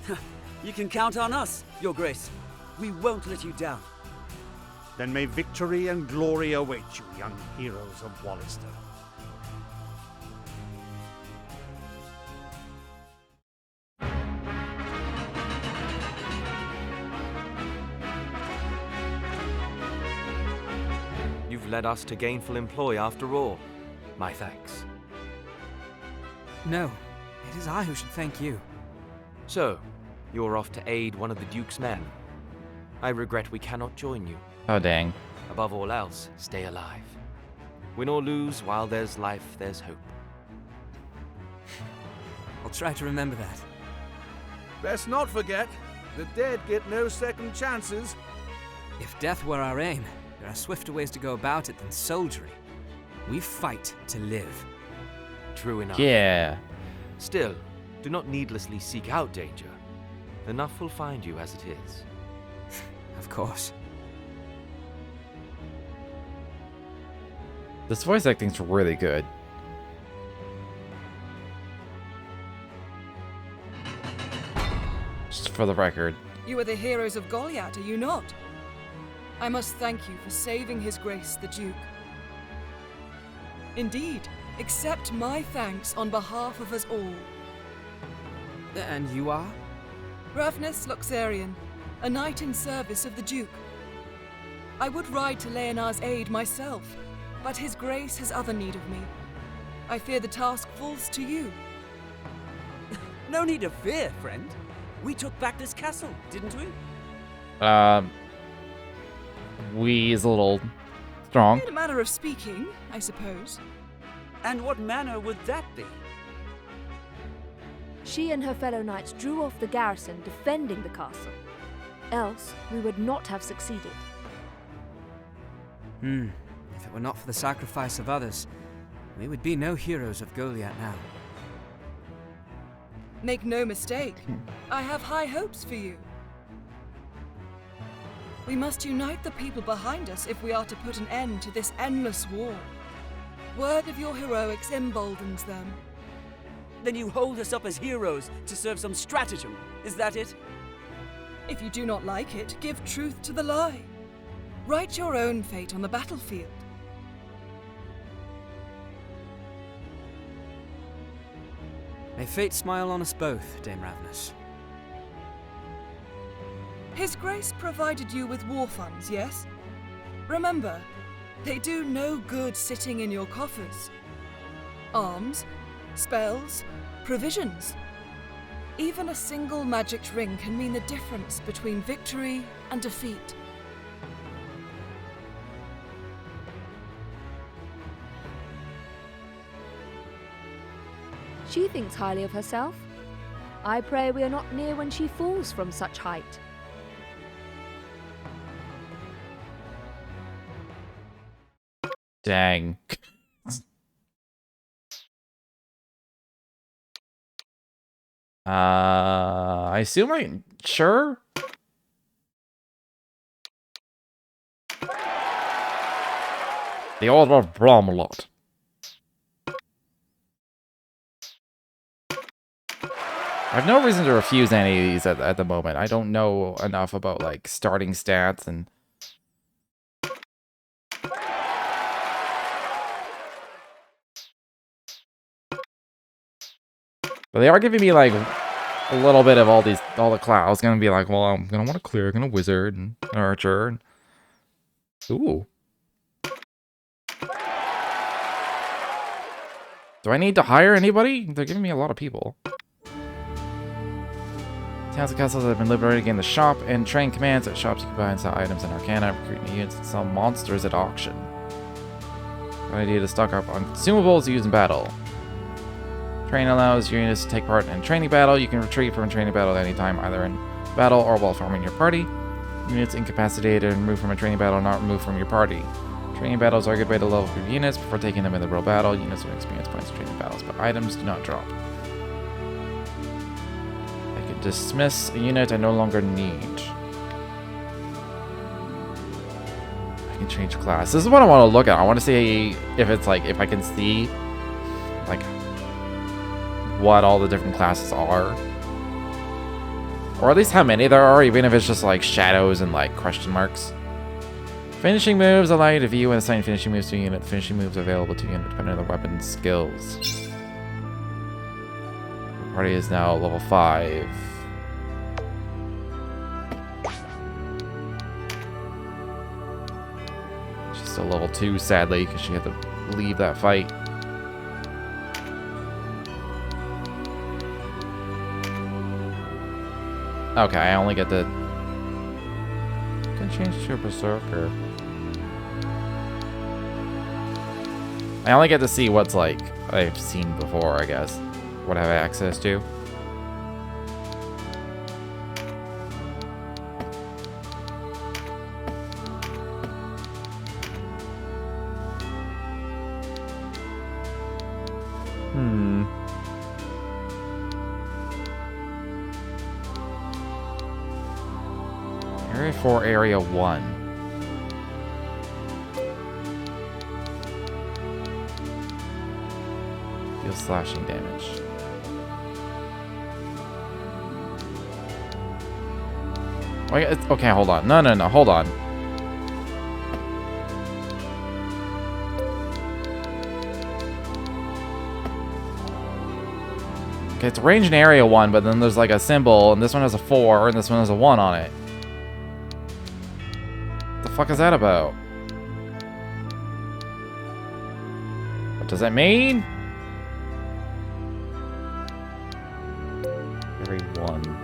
[SPEAKER 13] you.
[SPEAKER 3] You can count on us, Your Grace. We won't let you down.
[SPEAKER 13] Then may victory and glory await you, young heroes of Wallister.
[SPEAKER 5] You've led us to gainful employ after all. My thanks.
[SPEAKER 12] No, it is I who should thank you.
[SPEAKER 5] So, you're off to aid one of the Duke's men. I regret we cannot join you.
[SPEAKER 1] Oh, dang.
[SPEAKER 5] Above all else, stay alive. Win or lose, while there's life, there's hope.
[SPEAKER 12] I'll try to remember that.
[SPEAKER 6] Best not forget, the dead get no second chances.
[SPEAKER 12] If death were our aim, there are swifter ways to go about it than soldiery. We fight to live.
[SPEAKER 5] True enough.
[SPEAKER 1] Yeah.
[SPEAKER 5] Still, do not needlessly seek out danger. Enough will find you as it is.
[SPEAKER 12] Of course.
[SPEAKER 1] This voice acting's really good. Just for the record.
[SPEAKER 14] You are the heroes of Goliath, are you not? I must thank you for saving His Grace the Duke. Indeed, accept my thanks on behalf of us all.
[SPEAKER 12] And you are?
[SPEAKER 14] Ravnus Loxarian, a knight in service of the Duke. I would ride to Leonar's aid myself, but His Grace has other need of me. I fear the task falls to you.
[SPEAKER 3] No need of fear, friend. We took back this castle, didn't we?
[SPEAKER 1] We is a little strong.
[SPEAKER 14] In a manner of speaking, I suppose.
[SPEAKER 3] And what manner would that be?
[SPEAKER 2] She and her fellow knights drew off the garrison defending the castle. Else, we would not have succeeded.
[SPEAKER 12] If it were not for the sacrifice of others, we would be no heroes of Goliath now.
[SPEAKER 14] Make no mistake, I have high hopes for you. We must unite the people behind us if we are to put an end to this endless war. Word of your heroics emboldens them.
[SPEAKER 3] Then you hold us up as heroes to serve some stratagem, is that it?
[SPEAKER 14] If you do not like it, give truth to the lie. Write your own fate on the battlefield.
[SPEAKER 12] May fate smile on us both, Dame Ravnus.
[SPEAKER 14] His Grace provided you with war funds, yes? Remember, they do no good sitting in your coffers. Arms, spells, provisions. Even a single magic ring can mean the difference between victory and defeat.
[SPEAKER 2] She thinks highly of herself. I pray we are not near when she falls from such height.
[SPEAKER 1] Dang. I assume sure? The Order of Bromelot. I have no reason to refuse any of these at the moment. I don't know enough about, like, starting stats and... But they are giving me, like, a little bit of all the clouds. Gonna be like, well, I'm gonna want a cleric and a wizard and an archer. And... Ooh. Do I need to hire anybody? They're giving me a lot of people. Towns and castles have been liberated. Gain the shop and train commands. At shops, you can buy and sell items and arcana, recruit new units, and sell monsters at auction. Good idea to stock up on consumables to use in battle. Training allows your units to take part in training battle. You can retreat from a training battle at any time, either in battle or while forming your party. Units incapacitated and removed from a training battle, not removed from your party. Training battles are a good way to level up your units before taking them in the real battle. Units will experience points in training battles, but items do not drop. I can dismiss a unit I no longer need. I can change class. This is what I want to look at. I want to see if it's like, if I can see, like, what all the different classes are. Or at least how many there are, even if it's just like shadows and like question marks. Finishing moves allow you to view and assign finishing moves to a unit. Finishing moves are available to a unit depending on the weapon's skills. The party is now level 5. She's still level 2, sadly, because she had to leave that fight. Okay, I only get the... Can change to a berserker. I only get to see what's like I've seen before, I guess. What I have access to. Area 4, Area 1. Deals slashing damage. Wait, okay, hold on. No, hold on. Okay, it's range in Area 1, but then there's like a symbol, and this one has a 4, and this one has a 1 on it. What the fuck is that about? What does that mean? Area 1.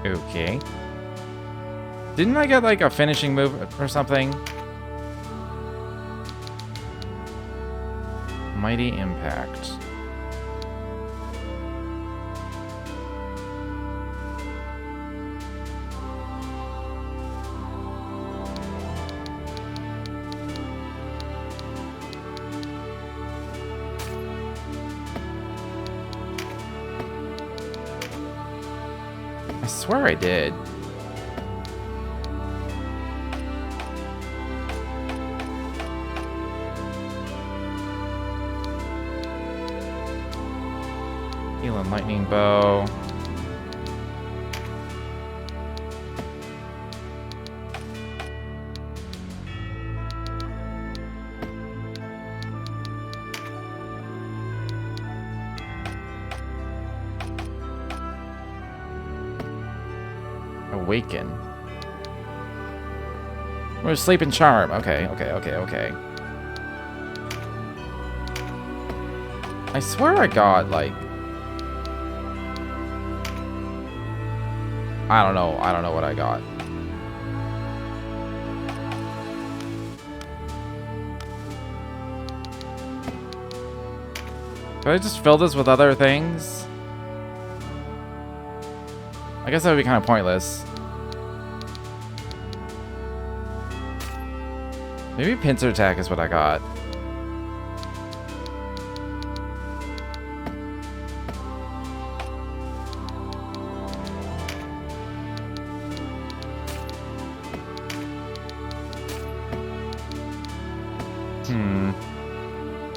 [SPEAKER 1] Okay. Didn't I get like a finishing move or something? Mighty Impact. I swear I did. Healing lightning bow. Awaken. We're sleep and charm. Okay. I swear I got like I don't know what I got. Could I just fill this with other things? I guess that would be kind of pointless. Maybe pincer attack is what I got.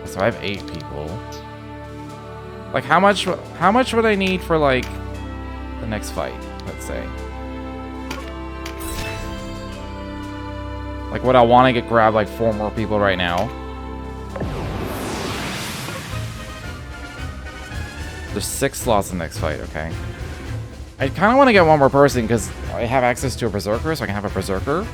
[SPEAKER 1] So I have 8 people. Like how much would I need for like the next fight, let's say? Like would I want to grab like 4 more people right now? There's 6 slots in the next fight, okay. I kind of want to get 1 more person because I have access to a berserker, so I can have a berserker.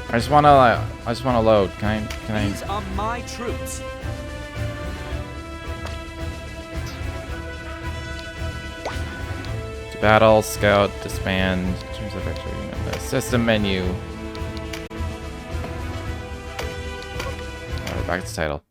[SPEAKER 1] I just wanna load. Can I?
[SPEAKER 5] These are my troops.
[SPEAKER 1] To battle, scout, disband, choose a victory. The system menu. Alright, back to the title.